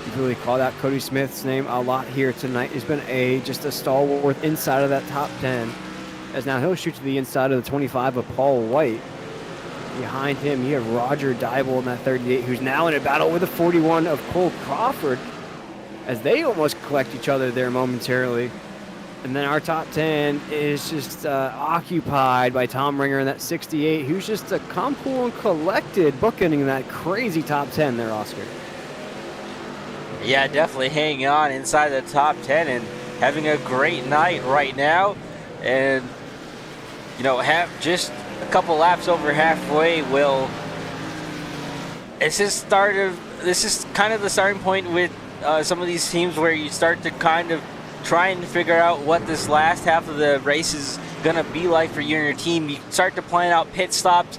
You've really called out Cody Smith's name a lot here tonight. He's been just a stalwart inside of that top 10. As now he'll shoot to the inside of the 25 of Paul White. Behind him, you have Roger Dybel in that 38, who's now in a battle with the 41 of Cole Crawford, as they almost collect each other there momentarily. And then our top 10 is just occupied by Tom Ringer in that 68, who's just a calm, cool, and collected, bookending that crazy top 10 there, Oscar. Yeah, definitely hanging on inside the top 10 and having a great night right now. And, you know, have just a couple laps over halfway will. This is kind of the starting point with some of these teams where you start to kind of try and figure out what this last half of the race is gonna be like for you and your team. You start to plan out pit stops,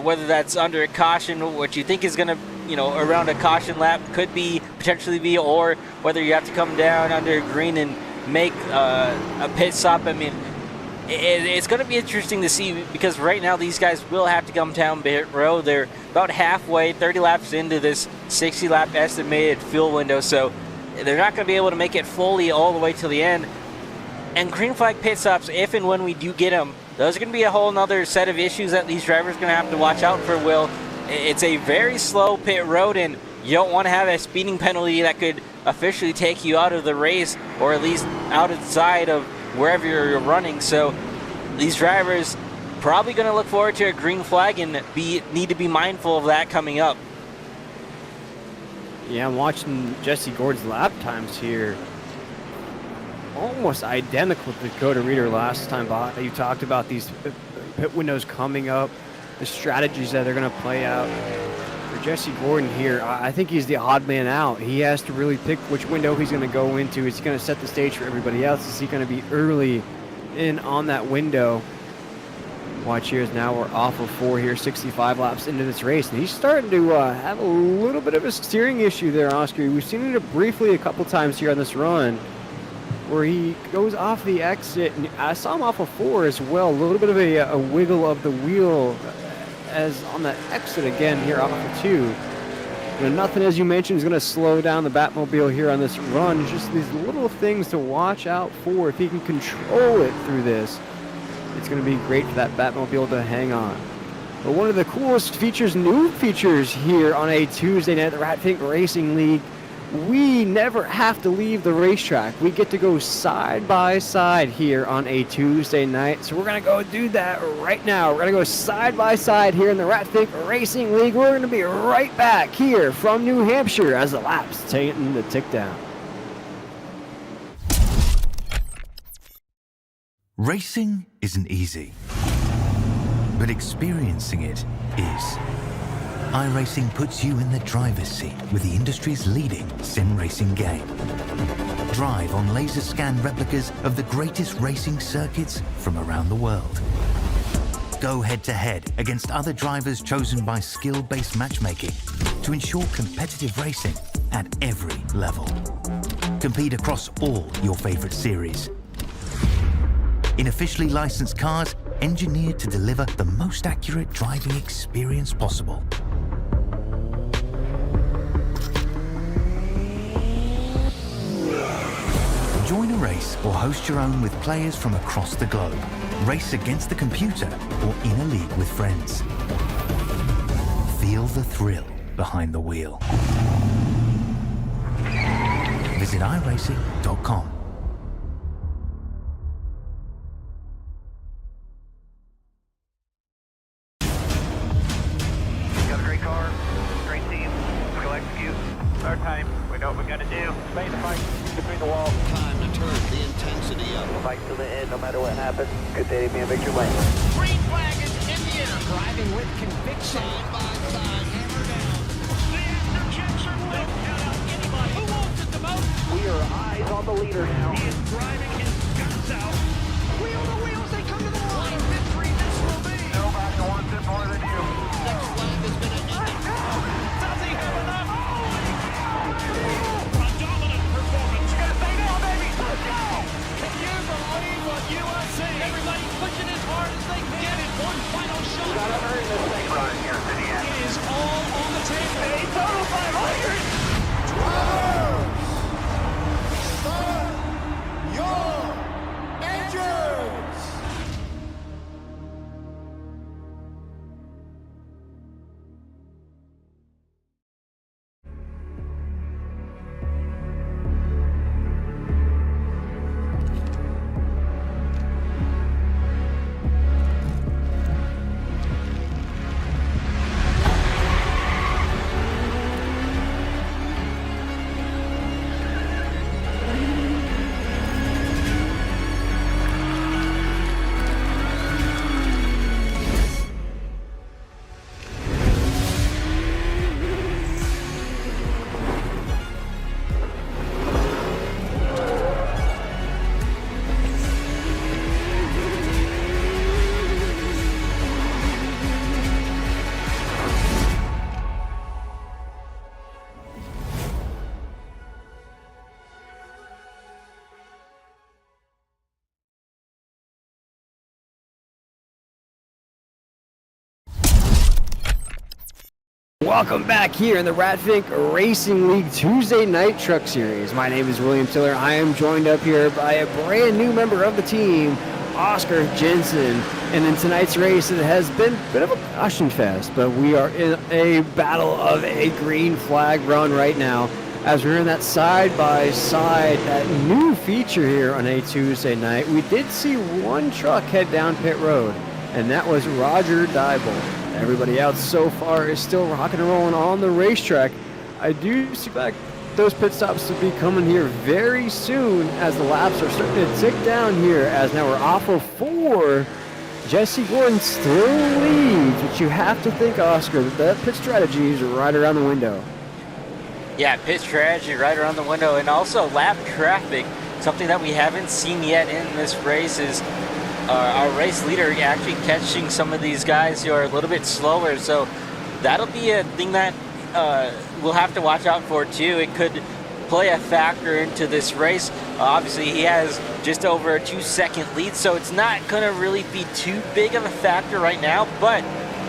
whether that's under a caution, what you think is gonna, you know, around a caution lap could be potentially be, or whether you have to come down under green and make a pit stop. I mean, it's going to be interesting to see, because right now these guys will have to come down pit road. They're about halfway, 30 laps into this 60 lap estimated fuel window, so they're not going to be able to make it fully all the way to the end. And green flag pit stops, if and when we do get them, those are going to be a whole nother set of issues that these drivers are going to have to watch out for, Will. It's a very slow pit road, and you don't want to have a speeding penalty that could officially take you out of the race, or at least outside of wherever you're running. So these drivers probably going to look forward to a green flag and need to be mindful of that coming up. Yeah, I'm watching Jesse Gordon's lap times here. Almost identical to Dakota Reader last time by. You talked about these pit windows coming up, the strategies that they're going to play out. For Jesse Gordon here, I think he's the odd man out. He has to really pick which window he's going to go into. Is he going to set the stage for everybody else? Is he going to be early in on that window? Watch here, now we're off of 4 here, 65 laps into this race, and he's starting to have a little bit of a steering issue there, Oscar. We've seen it briefly a couple times here on this run, where he goes off the exit, and I saw him off of 4 as well. A little bit of a wiggle of the wheel as on that exit again here off of 2. You know, nothing, as you mentioned, is going to slow down the Batmobile here on this run. It's just these little things to watch out for. If he can control it through this, it's going to be great for that Batmobile to hang on. But one of the coolest features, new features here on a Tuesday night at the Rat Fink Racing League, we never have to leave the racetrack. We get to go side by side here on a Tuesday night. So we're going to go do that right now. We're going to go side by side here in the Rat Fink Racing League. We're going to be right back here from New Hampshire as the laps taking the tick down. Racing isn't easy, but experiencing it is. iRacing puts you in the driver's seat with the industry's leading sim racing game. Drive on laser scan replicas of the greatest racing circuits from around the world. Go head to head against other drivers chosen by skill-based matchmaking to ensure competitive racing at every level. Compete across all your favorite series. In officially licensed cars, engineered to deliver the most accurate driving experience possible. Join a race or host your own with players from across the globe. Race against the computer or in a league with friends. Feel the thrill behind the wheel. Visit iRacing.com. Got a great car, great team. Go execute. Start time. We know what we got to do. Stay in the fight between the walls. Time to turn the intensity up. We'll fight till the end, no matter what happens. Good day to be in victory lane. Green flag is in the air. Driving with conviction. Side by side, hammer down. The interjection will count out anybody who wants it the most. We are eyes on the leader now. He is driving his guts out. Wheel to wheels, they come to the line. Victory this will be. Nobody wants it more than you. welcome back here in the Ratfink Racing League Tuesday Night Truck Series. My name is William Tiller. I am joined up here by a brand new member of the team, Oscar Jensen. And in tonight's race, it has been a bit of a caution fest, but we are in a battle of a green flag run right now as we're in that side-by-side, that new feature here on a Tuesday night. We did see one truck head down pit road, and that was Roger Dybel. Everybody else so far is still rocking and rolling on the racetrack. I do expect those pit stops to be coming here very soon as the laps are starting to tick down here, as now we're off of 4. Jesse Gordon still leads, but you have to think, Oscar, that pit strategy is right around the window. Yeah, pit strategy right around the window, and also lap traffic. Something that we haven't seen yet in this race is our race leader actually catching some of these guys who are a little bit slower. So that'll be a thing that we'll have to watch out for too. It could play a factor into this race. Obviously, he has just over a 2-second lead, so it's not going to really be too big of a factor right now. But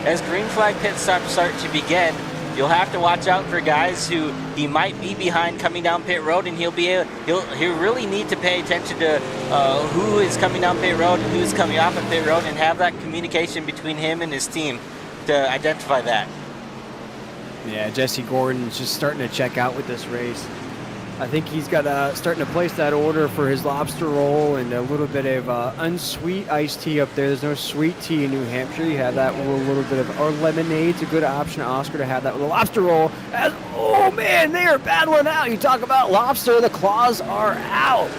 as green flag pit stops start to begin, you'll have to watch out for guys who he might be behind coming down pit road, and he'll really need to pay attention to who is coming down pit road and who's coming off of pit road, and have that communication between him and his team to identify that. Yeah, Jesse Gordon's just starting to check out with this race. I think he's got starting to place that order for his lobster roll and a little bit of unsweet iced tea up there. There's no sweet tea in New Hampshire. You have that with a little bit of, or lemonade's a good option, Oscar, to have that with a lobster roll. Oh man, they are battling out. You talk about lobster, the claws are out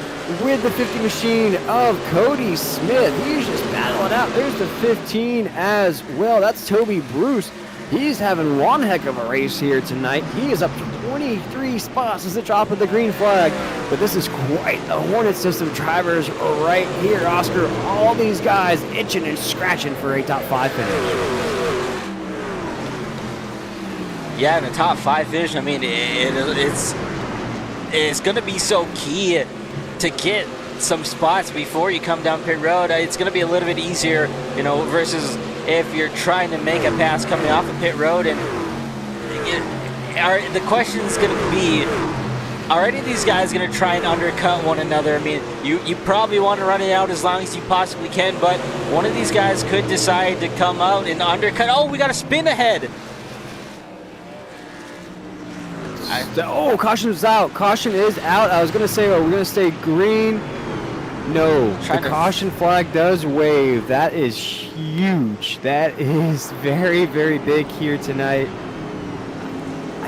with the 50 machine of Cody Smith. He's just battling out. There's the 15 as well. That's Toby Bruce. He's having one heck of a race here tonight. He is up to 23 spots as the drop of the green flag. But this is quite the Hornet system drivers right here, Oscar. All these guys itching and scratching for a top 5 finish. Yeah, in the top 5 finish, I mean, it's going to be so key to get some spots before you come down pit road. It's going to be a little bit easier, versus if you're trying to make a pass coming off of pit road. And the question is going to be, are any of these guys going to try and undercut one another? I mean, you probably want to run it out as long as you possibly can, but one of these guys could decide to come out and undercut. Oh, we got a spin ahead. Caution is out. Caution is out. I was going to say, we're going to stay green. No, the caution flag does wave. That is huge. That is very, very big here tonight.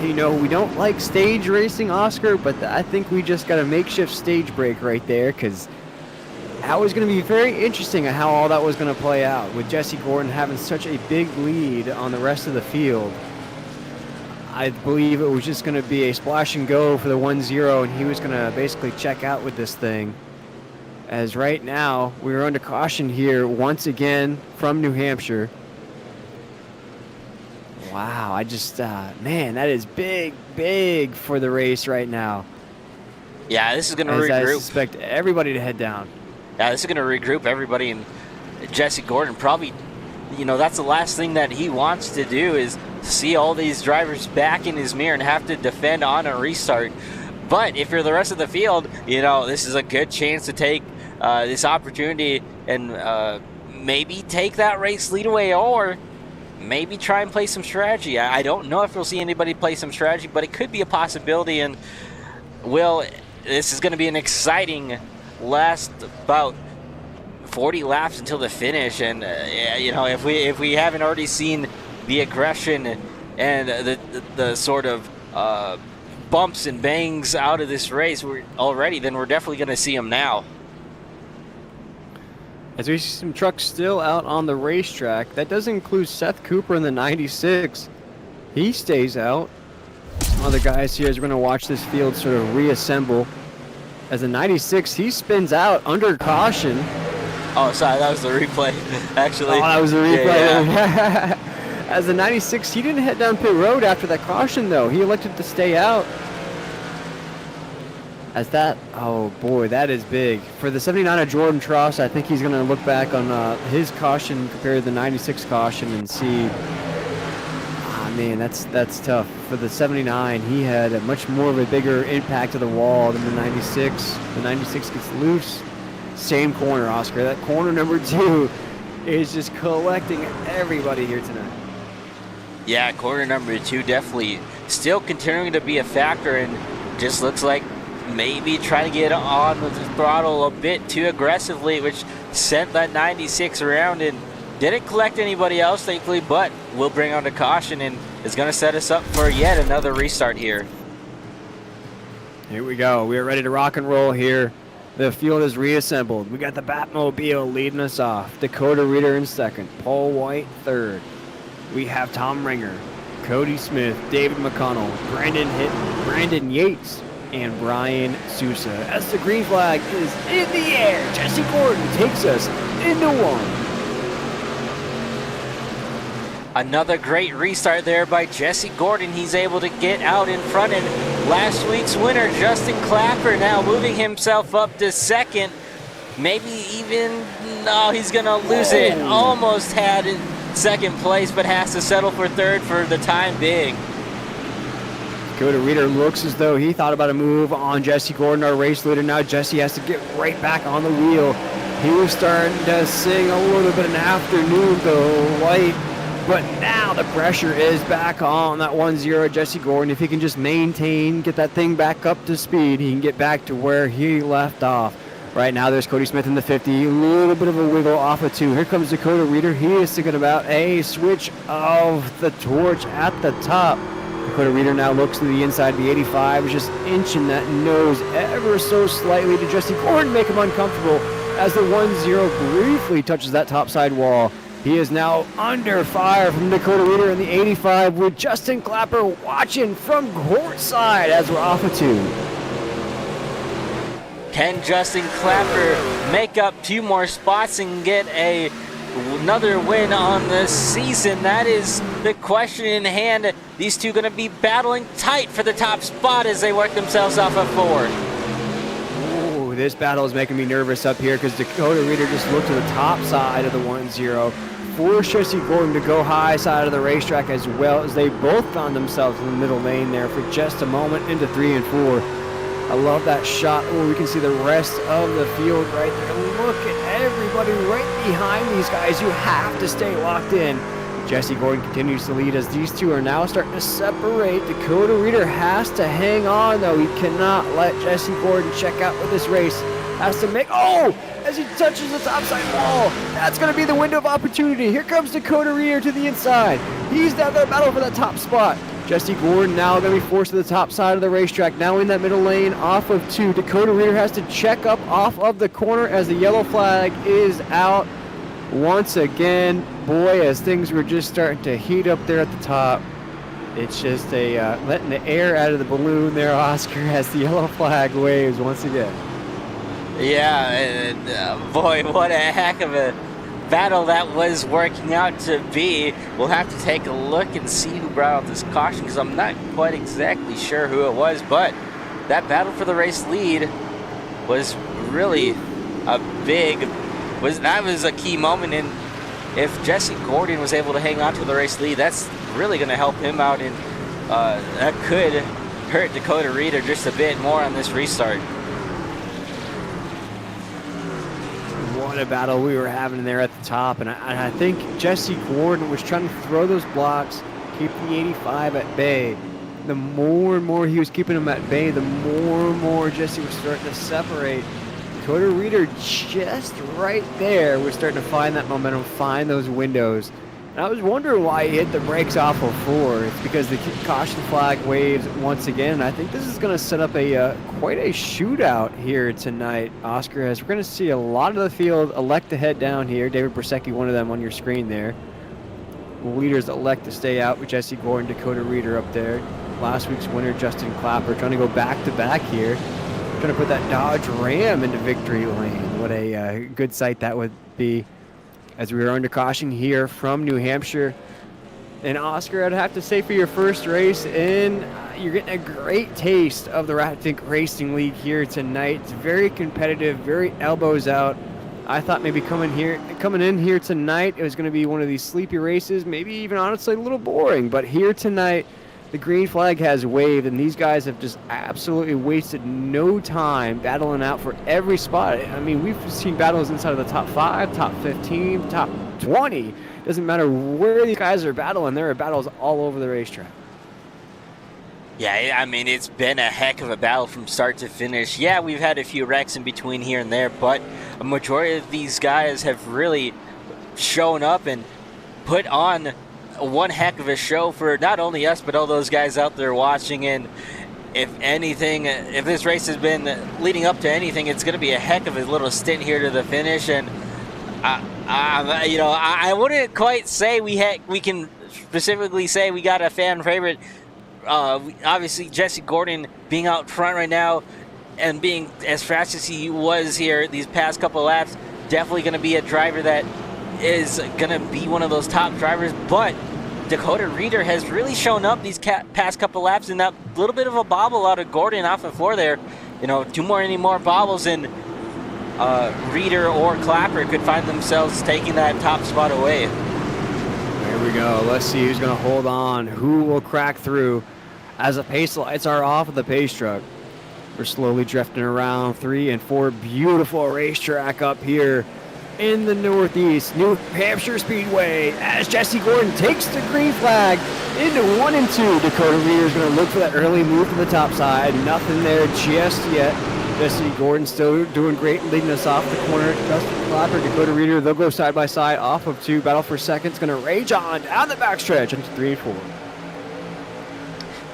We don't like stage racing, Oscar, but I think we just got a makeshift stage break right there, because that was going to be very interesting on how all that was going to play out with Jesse Gordon having such a big lead on the rest of the field. I believe it was just going to be a splash and go for the 1-0, and he was going to basically check out with this thing. As right now, we're under caution here once again from New Hampshire. Wow, man, that is big, big for the race right now. Yeah, this is going to regroup. I suspect everybody to head down. Yeah, this is going to regroup everybody, and Jesse Gordon probably, that's the last thing that he wants to do, is see all these drivers back in his mirror and have to defend on a restart. But if you're the rest of the field, this is a good chance to take this opportunity and maybe take that race lead away, or maybe try and play some strategy. I don't know if we'll see anybody play some strategy, but it could be a possibility. And this is going to be an exciting last about 40 laps until the finish. And if we haven't already seen the aggression and the sort of bumps and bangs out of this race then we're definitely going to see them now. As we see some trucks still out on the racetrack, that does include Seth Cooper in the 96. He stays out. Some other guys here, as we're going to watch this field sort of reassemble. As the 96, he spins out under caution. Oh, sorry, that was the replay, actually. Oh, that was the replay. Yeah. As the 96, he didn't head down pit road after that caution, though. He elected to stay out. Oh boy, that is big. For the 79 of Jordan Tross, I think he's going to look back on his caution compared to the 96 caution and see, man, that's tough. For the 79, he had a much more of a bigger impact to the wall than the 96. The 96 gets loose. Same corner, Oscar. That corner number 2 is just collecting everybody here tonight. Yeah, corner number 2 definitely still continuing to be a factor, and just looks like maybe trying to get on the throttle a bit too aggressively, which sent that 96 around and didn't collect anybody else, thankfully, but will bring on to caution and is going to set us up for yet another restart here. Here we go. We are ready to rock and roll here. The field is reassembled. We got the Batmobile leading us off. Dakota Reeder in second. Paul White third. We have Tom Ringer, Cody Smith, David McConnell, Brandon Hinton, Brandon Yates, and Brian Sousa. As the green flag is in the air, Jesse Gordon takes us into 1. Another great restart there by Jesse Gordon. He's able to get out in front, and last week's winner, Justin Clapper, now moving himself up to second. Maybe even, no, he's gonna lose it. Almost had it second place, but has to settle for third for the time being. Dakota Reeder looks as though he thought about a move on Jesse Gordon, our race leader. Now Jesse has to get right back on the wheel. He was starting to sing a little bit in the afternoon, though, light. But now the pressure is back on that 1-0 Jesse Gordon. If he can just maintain, get that thing back up to speed, he can get back to where he left off. Right now there's Cody Smith in the 50. A little bit of a wiggle off of 2. Here comes Dakota Reeder. He is thinking about a switch of the torch at the top. Dakota Reeder now looks to the inside of the 85. Is just inching that nose ever so slightly to Jesse Gordon, make him uncomfortable as the 1-0 briefly touches that top side wall. He is now under fire from Dakota Reeder in the 85 with Justin Clapper watching from courtside as we're off of 2. Can Justin Clapper make up 2 more spots and get another win on the season? That is the question in hand. These two going to be battling tight for the top spot as they work themselves off of 4. Ooh, this battle is making me nervous up here because Dakota Reeder just looked to the top side of the 1-0. Forced Jesse Gordon to go high side of the racetrack as well, as they both found themselves in the middle lane there for just a moment into 3 and 4. I love that shot where we can see the rest of the field right there. Look at everybody right behind these guys. You have to stay locked in. Jesse Gordon continues to lead as these two are now starting to separate. Dakota Reeder has to hang on, though. He cannot let Jesse Gordon check out with this race. Has to make, as he touches the topside wall. That's going to be the window of opportunity. Here comes Dakota Reeder to the inside. He's down there battling for that top spot. Jesse Gordon now going to be forced to the top side of the racetrack. Now in that middle lane off of 2. Dakota Reeder has to check up off of the corner as the yellow flag is out once again. Boy, as things were just starting to heat up there at the top. It's just letting the air out of the balloon there, Oscar, as the yellow flag waves once again. Yeah, and boy, what a heck of a battle that was working out to be. We'll have to take a look and see who brought out this caution, because I'm not quite exactly sure who it was, but that battle for the race lead was really that was a key moment. And if Jesse Gordon was able to hang on to the race lead, that's really going to help him out, and that could hurt Dakota Reeder just a bit more on this restart. What a battle we were having there at the top, and I think Jesse Gordon was trying to throw those blocks, keep the 85 at bay. The more and more he was keeping them at bay, the more and more Jesse was starting to separate. Dakota Reeder just right there was starting to find that momentum, find those windows. And I was wondering why he hit the brakes off of 4. It's because the caution flag waves once again. And I think this is going to set up quite a shootout here tonight, Oscar, as we're going to see a lot of the field elect to head down here. David Brzeski, one of them on your screen there. Leaders elect to stay out with Jesse Gordon, Dakota Reeder up there. Last week's winner, Justin Clapper, trying to go back-to-back here. Trying to put that Dodge Ram into victory lane. What a good sight that would be, as we are under caution here from New Hampshire. And Oscar, I'd have to say, for your first race in, you're getting a great taste of the Rat Racing League here tonight. It's very competitive, very elbows out. I thought maybe coming in here tonight, it was going to be one of these sleepy races, maybe even honestly a little boring. But here tonight, the green flag has waved, and these guys have just absolutely wasted no time battling out for every spot. I mean, we've seen battles inside of the top 5, top 15, top 20. Doesn't matter where these guys are battling, there are battles all over the racetrack. Yeah, I mean, it's been a heck of a battle from start to finish. Yeah, we've had a few wrecks in between here and there, but a majority of these guys have really shown up and put on one heck of a show for not only us, but all those guys out there watching. And if anything, if this race has been leading up to anything, it's going to be a heck of a little stint here to the finish. And I wouldn't quite say we can specifically say we got a fan favorite. Obviously, Jesse Gordon being out front right now and being as fast as he was here these past couple laps, definitely going to be a driver that is going to be one of those top drivers. But Dakota Reeder has really shown up these past couple laps, and that little bit of a bobble out of Gordon off the floor there. You know, any more bobbles, and Reeder or Clapper could find themselves taking that top spot away. Here we go. Let's see who's going to hold on. Who will crack through as the pace lights are off of the pace truck. We're slowly drifting around 3 and 4. Beautiful racetrack up here in the Northeast. New Hampshire Speedway as Jesse Gordon takes the green flag into 1 and 2. Dakota Reeder is going to look for that early move to the top side. Nothing there just yet. Jesse Gordon still doing great, leading us off the corner. Justin Clapper, Dakota Reeder, they'll go side by side off of 2. Battle for second. It's going to rage on down the backstretch into 3 and 4.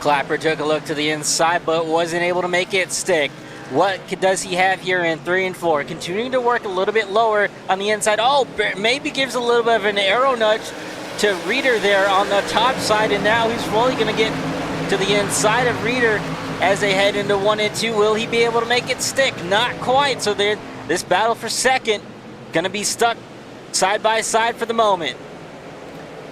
Clapper took a look to the inside, but wasn't able to make it stick. What does he have here in 3 and 4? Continuing to work a little bit lower on the inside. Oh, maybe gives a little bit of an arrow nudge to Reeder there on the top side, and now he's fully going to get to the inside of Reeder as they head into 1 and 2. Will he be able to make it stick? Not quite. So this battle for second going to be stuck side by side for the moment.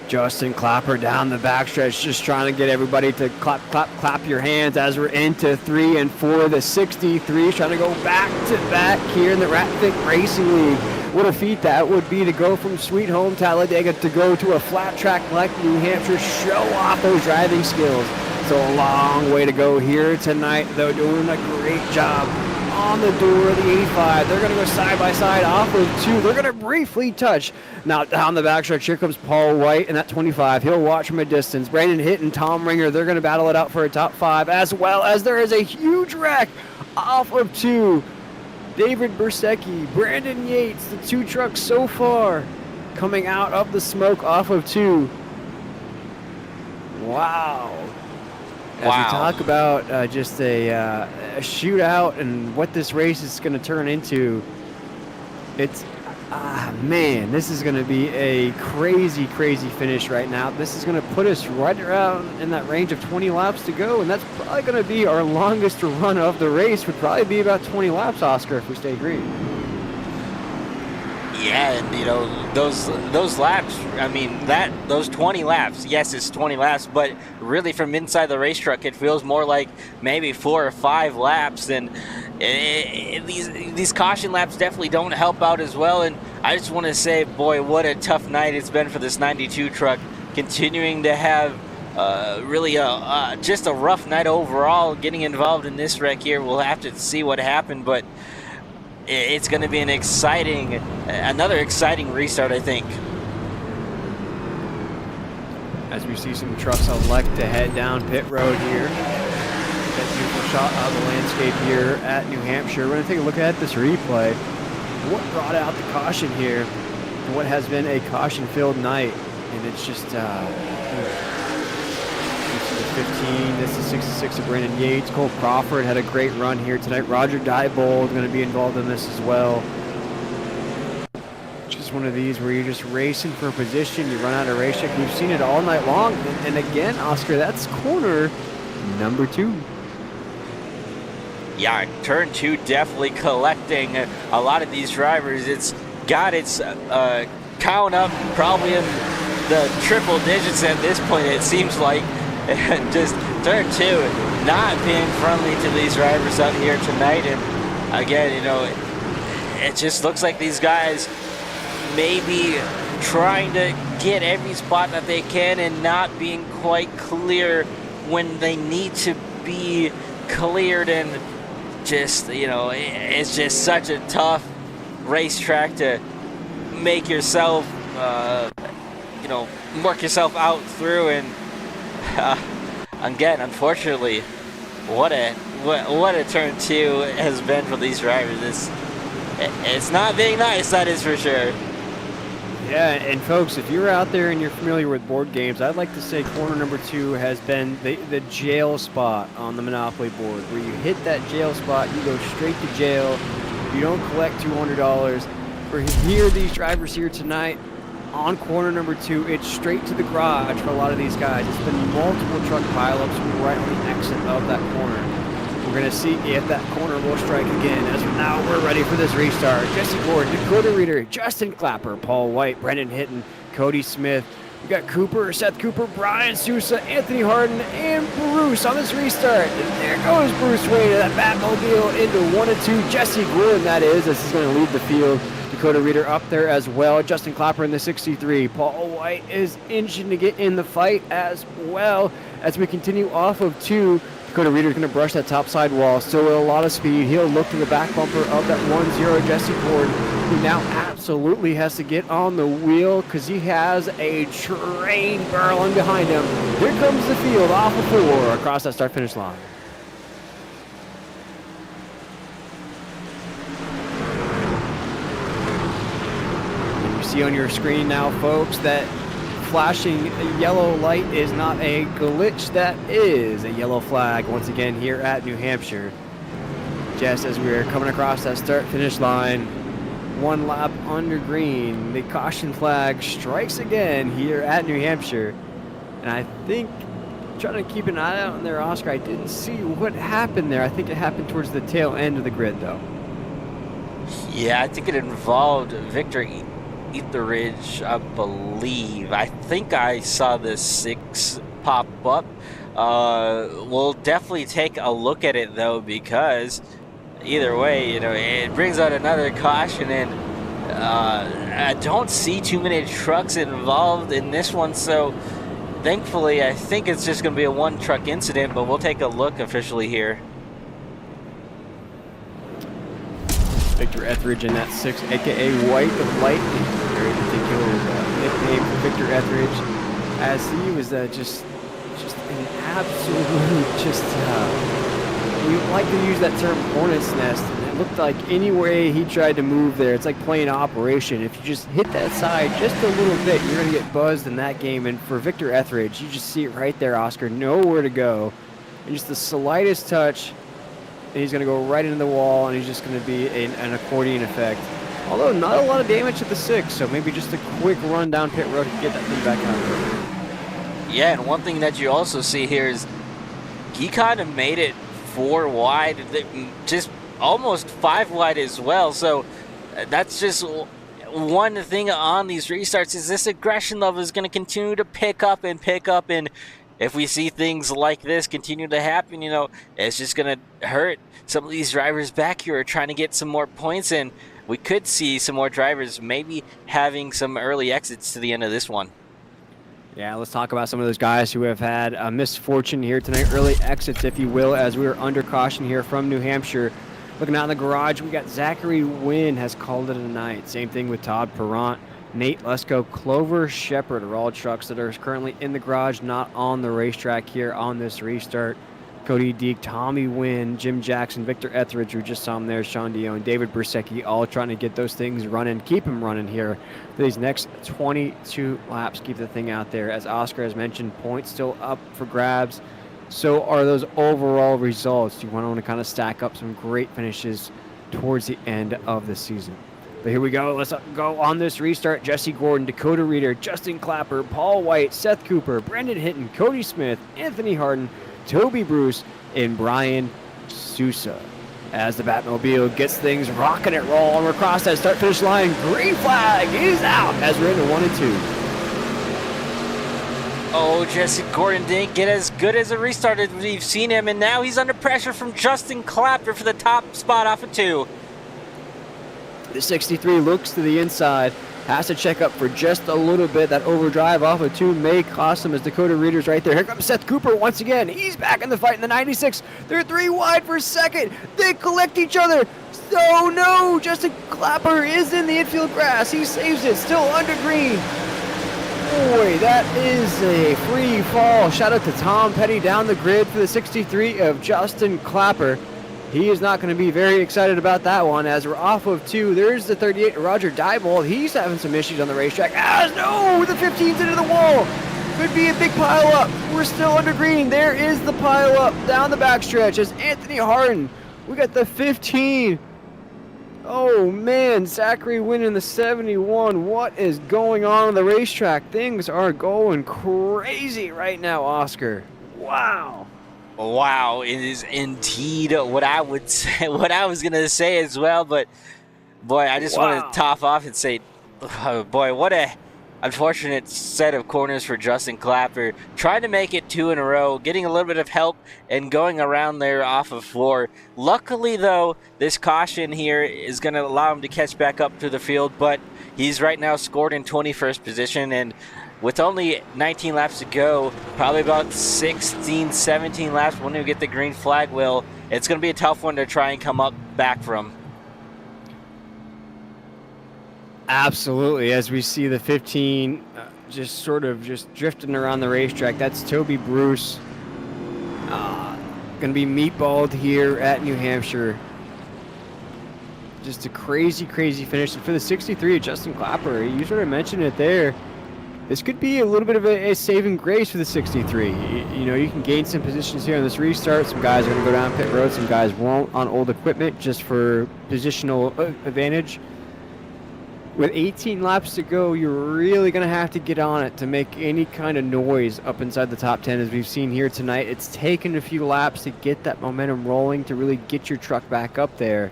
Justin Clapper down the backstretch, just trying to get everybody to clap your hands as we're into 3 and 4. The 63 trying to go back to back here in the Ratfic Racing League. What a feat that would be to go from sweet home Talladega to go to a flat track like New Hampshire, show off those driving skills. So a long way to go here tonight, though, doing a great job on the door of the 85. They're going to go side by side off of 2. They're going to briefly touch. Now down the backstretch, here comes Paul White in that 25. He'll watch from a distance. Brandon Hitt and Tom Ringer, they're going to battle it out for a top 5, as well as there is a huge wreck off of 2. David Bersecki, Brandon Yates, the 2 trucks so far coming out of the smoke off of 2. Wow. As we talk about just a shootout and what this race is going to turn into, it's, man, this is going to be a crazy, crazy finish right now. This is going to put us right around in that range of 20 laps to go, and that's probably going to be our longest run of the race. Would probably be about 20 laps, Oscar, if we stay green. Yeah, and you know, those laps, I mean, those 20 laps, yes, it's 20 laps, but really from inside the race truck, it feels more like maybe 4 or 5 laps. And these caution laps definitely don't help out as well. And I just want to say, boy, what a tough night it's been for this 92 truck, continuing to have really just a rough night overall. Getting involved in this wreck here, we'll have to see what happened, but it's going to be another exciting restart, I think. As we see some trucks elect to head down pit road here. That beautiful shot of the landscape here at New Hampshire. We're going to take a look at this replay. What brought out the caution here? What has been a caution-filled night, and it's just this is 15. This is 66 of Brandon Yates. Cole Crawford had a great run here tonight. Roger Diebold going to be involved in this as well. Just one of these where you're just racing for a position. You run out of race check. We've seen it all night long. And again, Oscar, that's corner number 2. Yeah, turn 2 definitely collecting a lot of these drivers. It's got its count up probably in the triple digits at this point, it seems like. And just turn 2 not being friendly to these drivers out here tonight. And again, you know, it just looks like these guys maybe trying to get every spot that they can and not being quite clear when they need to be cleared. And just, it's just such a tough racetrack to make yourself, work yourself out through. And again, unfortunately, what a turn 2 has been for these drivers. It's not being nice, that is for sure. Yeah, and folks, if you're out there and you're familiar with board games, I'd like to say corner number 2 has been the jail spot on the Monopoly board, where you hit that jail spot, you go straight to jail, you don't collect $200. For these drivers here tonight, on corner number 2, it's straight to the garage for a lot of these guys. It's been multiple truck pileups right on the exit of that corner. We're going to see if that corner will strike again. As of now, we're ready for this restart. Jesse Gordon, Dakota Reeder, Justin Clapper, Paul White, Brendan Hinton, Cody Smith. We got Cooper, Seth Cooper, Brian Sousa, Anthony Harden, and Bruce on this restart. And there goes Bruce Wayne to that Batmobile into 1 and 2. Jesse Gordon, that is, as he's going to lead the field. Dakota Reeder up there as well. Justin Clapper in the 63. Paul White is inching to get in the fight as well. As we continue off of 2, Dakota Reeder's going to brush that top side wall, still with a lot of speed. He'll look to the back bumper of that 1-0 Jesse Gordon, who now absolutely has to get on the wheel because he has a train barreling behind him. Here comes the field off of 4 across that start-finish line. And you see on your screen now, folks, that flashing yellow light is not a glitch, that is a yellow flag once again here at New Hampshire. Just as we're coming across that start-finish line, 1 lap under green, the caution flag strikes again here at New Hampshire. And I think, trying to keep an eye out on there, Oscar, I didn't see what happened there. I think it happened towards the tail end of the grid, though. Yeah, I think it involved Victor Etheridge, I believe. I think I saw the 6 pop up. We'll definitely take a look at it, though, because either way, it brings out another caution, and I don't see too many trucks involved in this one, so thankfully I think it's just going to be a 1-truck incident, but we'll take a look officially here. Victor Etheridge in that 6, aka White of Lightning, very particular nickname for Victor Etheridge, as he was just an absolute, we like to use that term hornet's nest, and it looked like any way he tried to move there, it's like playing Operation. If you just hit that side just a little bit, you're going to get buzzed in that game. And for Victor Etheridge, you just see it right there, Oscar, nowhere to go, and just the slightest touch, and he's going to go right into the wall, and he's just going to be an accordion effect. Although not a lot of damage to the 6, so maybe just a quick run down pit road to get that thing back out. Yeah, and one thing that you also see here is he kind of made it 4 wide, just almost 5 wide as well. So that's just one thing on these restarts, is this aggression level is going to continue to pick up. And if we see things like this continue to happen, it's just going to hurt some of these drivers back here trying to get some more points, and we could see some more drivers maybe having some early exits to the end of this one. Yeah, let's talk about some of those guys who have had a misfortune here tonight, early exits, if you will, as we are under caution here from New Hampshire. Looking out in the garage, we got Zachary Wynn has called it a night. Same thing with Todd Perrant, Nate Lesko, Clover Shepard are all trucks that are currently in the garage, not on the racetrack here on this restart. Cody Deek, Tommy Wynn, Jim Jackson, Victor Etheridge, we just saw him there, Sean Dion, David Brusecki, all trying to get those things running, keep them running here for these next 22 laps, keep the thing out there. As Oscar has mentioned, points still up for grabs. So are those overall results. You want to kind of stack up some great finishes towards the end of the season. But here we go. Let's go on this restart. Jesse Gordon, Dakota Reeder, Justin Clapper, Paul White, Seth Cooper, Brendan Hinton, Cody Smith, Anthony Harden, Toby Bruce, and Brian Sousa. As the Batmobile gets things rocking and rolling, we're across that start-finish line. Green flag is out as we're into 1 and 2. Oh, Jesse Gordon didn't get as good as a restart as we've seen him, and now he's under pressure from Justin Clapper for the top spot off of 2. The 63 looks to the inside, has to check up for just a little bit. That overdrive off of 2 may cost him as Dakota Reader's right there. Here comes Seth Cooper once again. He's back in the fight in the 96. They're 3 wide for second. They collect each other. Oh no, Justin Clapper is in the infield grass. He saves it, still under green. Boy, that is a free fall. Shout out to Tom Petty down the grid for the 63 of Justin Clapper. He is not going to be very excited about that one as we're off of 2. There's the 38, Roger Diebold. He's having some issues on the racetrack. No, the 15's into the wall. Could be a big pile up. We're still under green. There is the pile up down the backstretch as Anthony Harden. We got the 15. Oh man, Zachary winning the 71. What is going on the racetrack? Things are going crazy right now, Oscar. Wow. Wow, it is indeed what I would say, what I was gonna say as well. But boy, I just want to top off and say, boy, what a unfortunate set of corners for Justin Clapper. Trying to make it 2 in a row, getting a little bit of help and going around there off of 4. Luckily, though, this caution here is going to allow him to catch back up to the field, but he's right now scored in 21st position, and with only 19 laps to go, probably about 16, 17 laps when we get the green flag, Will, it's going to be a tough one to try and come up back from. Absolutely, as we see the 15 just sort of just drifting around the racetrack. That's Toby Bruce. Going to be meatballed here at New Hampshire. Just a crazy, crazy finish. And for the 63, Justin Clapper, you sort of mentioned it there. This could be a little bit of a saving grace for the 63. You know, you can gain some positions here on this restart. Some guys are going to go down pit road. Some guys won't on old equipment just for positional advantage. With 18 laps to go, you're really going to have to get on it to make any kind of noise up inside the top 10 as we've seen here tonight. It's taken a few laps to get that momentum rolling to really get your truck back up there.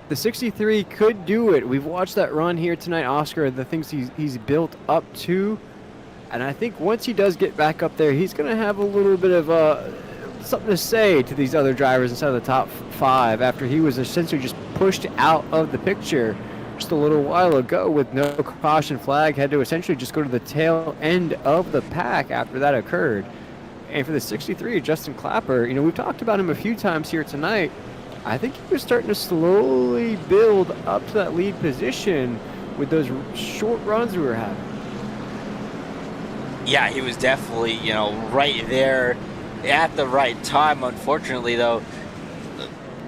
The 63 could do it. We've watched that run here tonight, Oscar, the things he's built up to. And I think once he does get back up there, he's going to have a little bit of something to say to these other drivers inside of the top 5 after he was essentially just pushed out of the picture just a little while ago with no caution flag. Had to essentially just go to the tail end of the pack after that occurred. And for the 63, Justin Clapper, you know, we've talked about him a few times here tonight. I think he was starting to slowly build up to that lead position with those short runs we were having. Yeah, he was definitely, you know, right there at the right time. Unfortunately, though,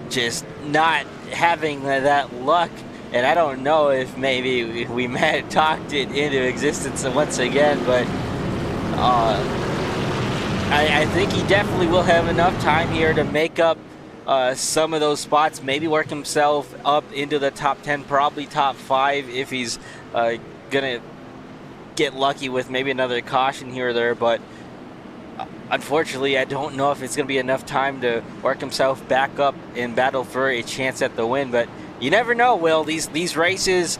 just not having that luck. And I don't know if maybe we may have talked it into existence once again, but I think he definitely will have enough time here to make up some of those spots, maybe work himself up into the top 10, probably top 5 if he's gonna get lucky with maybe another caution here or there. But unfortunately, I don't know if it's gonna be enough time to work himself back up and battle for a chance at the win. But you never know, Will. These races,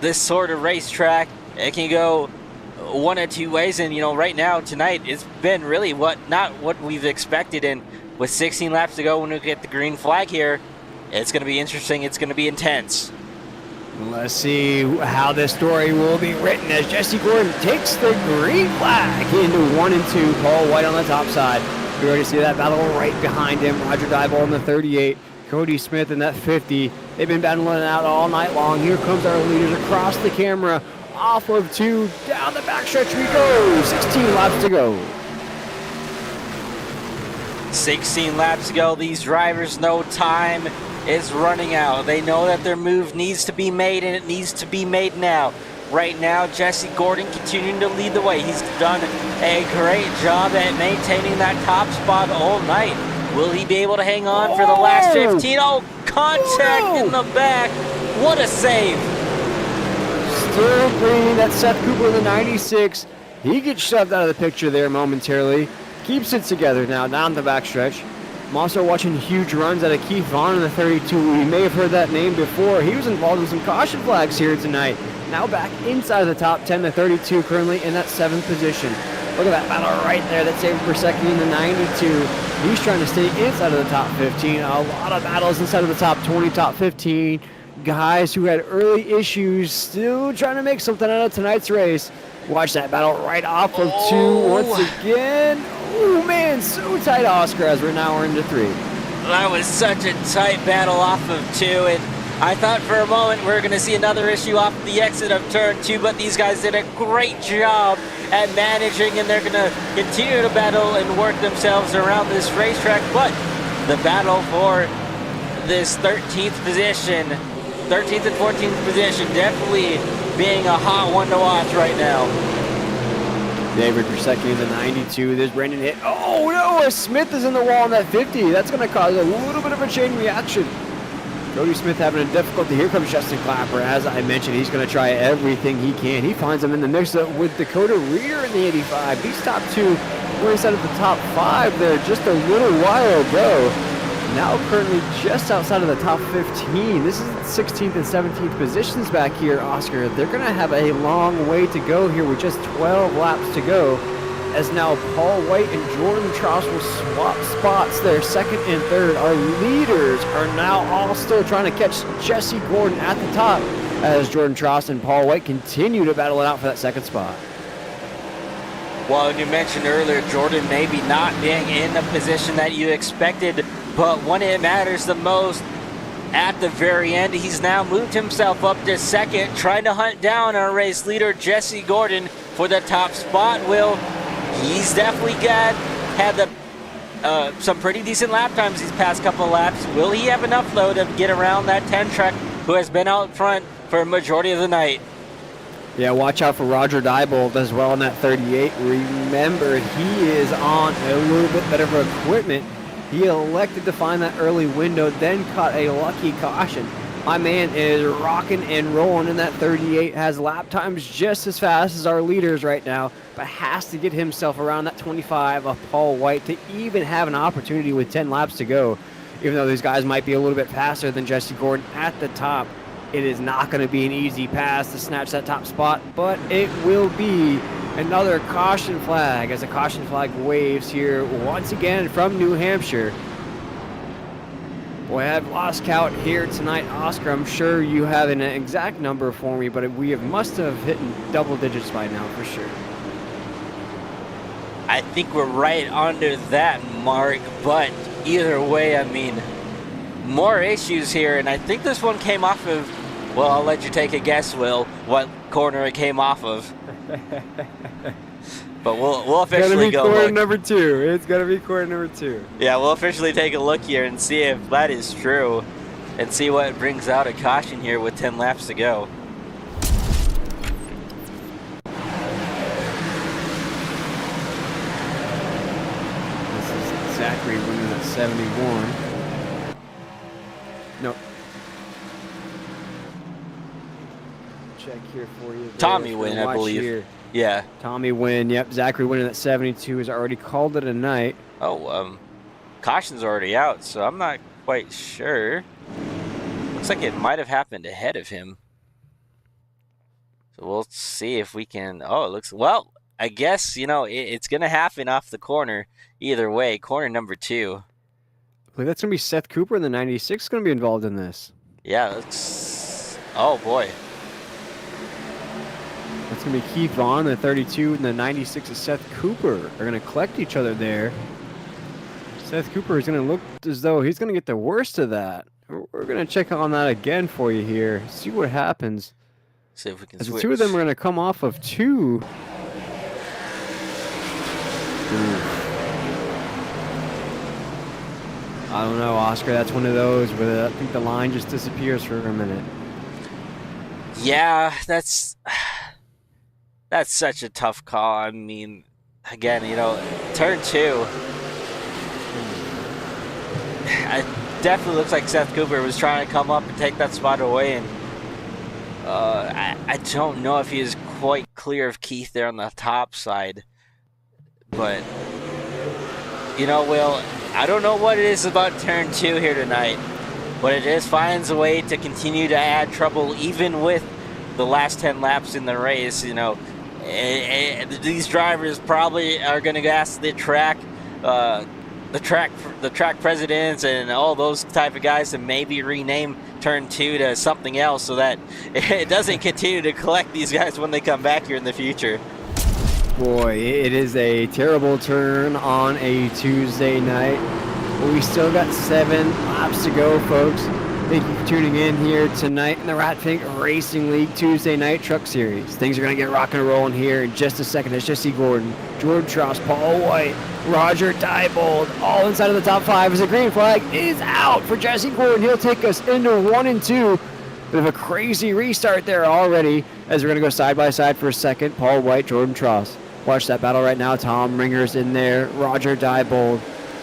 this sort of racetrack, it can go one of two ways. And you know, right now tonight, it's been really not what we've expected. And with 16 laps to go, when we get the green flag here, it's going to be interesting. It's going to be intense. Let's see how this story will be written as Jesse Gordon takes the green flag into 1 and 2. Paul White on the top side. You already see that battle right behind him. Roger Diebold in the 38. Cody Smith in that 50. They've been battling it out all night long. Here comes our leaders across the camera. Off of 2. Down the backstretch we go. 16 laps to go. 16 laps to go. These drivers know time is running out. They know that their move needs to be made, and it needs to be made now. Right now, Jesse Gordon continuing to lead the way. He's done a great job at maintaining that top spot all night. Will he be able to hang on for the last 15? Oh, contact in the back. What a save. Still green. That's Seth Cooper in the 96. He gets shoved out of the picture there momentarily. Keeps it together now down the backstretch. I'm also watching huge runs out of Keith Vaughn in the 32. You may have heard that name before. He was involved in some caution flags here tonight. Now back inside the top 10, the 32 currently in that 7th position. Look at that battle right there. That's saved per second in the 92. He's trying to stay inside of the top 15. A lot of battles inside of the top 20, top 15. guys who had early issues still trying to make something out of tonight's race. Watch that battle right off of 2 once again. Oh man, so tight, Oscar, as we're now into 3. That was such a tight battle off of 2, and I thought for a moment we were going to see another issue off the exit of turn 2, but these guys did a great job at managing, and they're going to continue to battle and work themselves around this racetrack. But the battle for this 13th position, 13th and 14th position, definitely being a hot one to watch right now. David Grusecki in the 92. There's Brandon hit. Oh no, Smith is in the wall on that 50. That's going to cause a little bit of a chain reaction. Cody Smith having a difficulty. Here comes Justin Clapper. As I mentioned, he's going to try everything he can. He finds him in the mix-up with Dakota Reeder in the 85. These top 2 were inside of the top 5 there just a little while ago. Now currently just outside of the top 15. This is the 16th and 17th positions back here, Oscar. They're going to have a long way to go here with just 12 laps to go, as now Paul White and Jordan Tross will swap spots there, 2nd and 3rd. Our leaders are now all still trying to catch Jesse Gordon at the top, as Jordan Tross and Paul White continue to battle it out for that 2nd spot. Well, you mentioned earlier Jordan maybe not being in the position that you expected, but when it matters the most, at the very end, he's now moved himself up to 2nd, trying to hunt down our race leader, Jesse Gordon, for the top spot. Will, he's definitely had some pretty decent lap times these past couple laps. Will he have enough, though, to get around that 10 truck who has been out front for a majority of the night? Yeah, watch out for Roger Diebold as well in that 38. Remember, he is on a little bit better of equipment. He elected to find that early window, then caught a lucky caution. My man is rocking and rolling in that 38, has lap times just as fast as our leaders right now, but has to get himself around that 25 of Paul White to even have an opportunity with 10 laps to go. Even though these guys might be a little bit faster than Jesse Gordon at the top, it is not going to be an easy pass to snatch that top spot, but it will be another caution flag as a caution flag waves here once again from New Hampshire. Boy, I've lost count here tonight, Oscar. I'm sure you have an exact number for me, but we must have hit double digits by now for sure. I think we're right under that mark, but either way, I mean, more issues here, and I think this one came off of, well, I'll let you take a guess, Will, what corner it came off of. But we'll officially go corner look. number 2. It's gonna be corner number 2. Yeah, we'll officially take a look here and see if that is true, and see what brings out a caution here with 10 laps to go. This is Zachary winning at 71. Nope. Check here for you. Tommy Wynn, I believe. Here. Yeah. Tommy Wynn, yep. Zachary winning at 72 has already called it a night. Oh, caution's already out, so I'm not quite sure. Looks like it might have happened ahead of him. So we'll see if we can. Oh, it looks, well, I guess, you know, it's going to happen off the corner either way. Corner number 2. I believe that's going to be Seth Cooper in the 96 going to be involved in this. Yeah, looks, oh boy. That's going to be Keith Vaughn, the 32, and the 96 is Seth Cooper. They're going to collect each other there. Seth Cooper is going to look as though he's going to get the worst of that. We're going to check on that again for you here. See what happens. See if we can As switch. the 2 of them are going to come off of 2. I don't know, Oscar. That's one of those where I think the line just disappears for a minute. Yeah, that's such a tough call. I mean, again, you know, turn 2. It definitely looks like Seth Cooper was trying to come up and take that spot away, and I don't know if he is quite clear of Keith there on the top side. But, you know, Will, I don't know what it is about turn 2 here tonight, but it just finds a way to continue to add trouble even with the last 10 laps in the race. You know, these drivers probably are going to ask the track the track presidents and all those type of guys to maybe rename turn 2 to something else so that it doesn't continue to collect these guys when they come back here in the future. Boy, it is a terrible turn on a Tuesday night. But we still got 7 laps to go, folks. Thank you for tuning in here tonight in the Ratfink Racing League Tuesday Night Truck Series. Things are going to get rocking and rolling here in just a second as Jesse Gordon, Jordan Strauss, Paul White, Roger Diebold, all inside of the top 5 as the green flag is out for Jesse Gordon. He'll take us into 1 and 2. Bit of a crazy restart there already as we're going to go side by side for a second. Paul White, Jordan Strauss. Watch that battle right now. Tom Ringer's in there. Roger Diebold.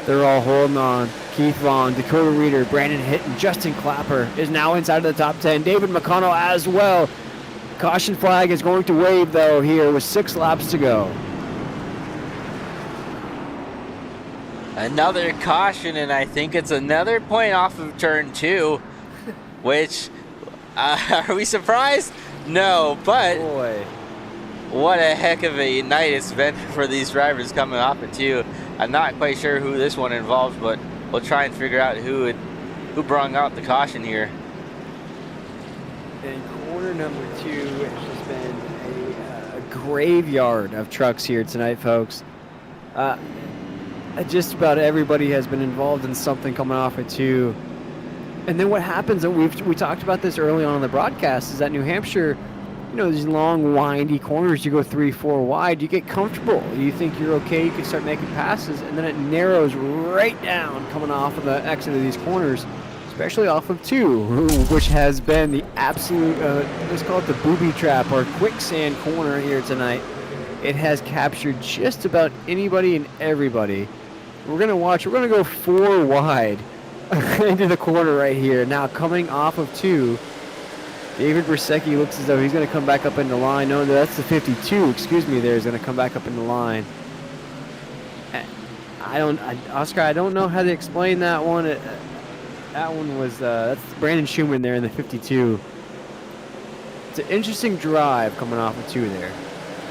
They're all holding on. Keith Vaughn, Dakota Reeder, Brandon Hitton, Justin Clapper is now inside of the top 10. David McConnell as well. Caution flag is going to wave, though, here with 6 laps to go. Another caution, and I think it's another point off of turn 2, which, are we surprised? No, but Boy. what a heck of a night it's been for these drivers coming off of 2. I'm not quite sure who this one involves, but we'll try and figure out who brung out the caution here. In corner number 2, it's just been a graveyard of trucks here tonight, folks. Just about everybody has been involved in something coming off of 2. And then what happens, and we talked about this early on in the broadcast, is that New Hampshire, you know, these long, windy corners, you go 3-4 wide, you get comfortable. You think you're okay, you can start making passes, and then it narrows right down coming off of the exit of these corners, especially off of 2, which has been the absolute, let's call it the booby trap or quicksand corner here tonight. It has captured just about anybody and everybody. We're going to go 4 wide into the corner right here. Now coming off of 2, David Brzezinski looks as though he's going to come back up in the line. No, that's the 52, excuse me, there is going to come back up in the line. Oscar, I don't know how to explain that one. That one was, that's Brandon Schumann there in the 52. It's an interesting drive coming off of 2 there.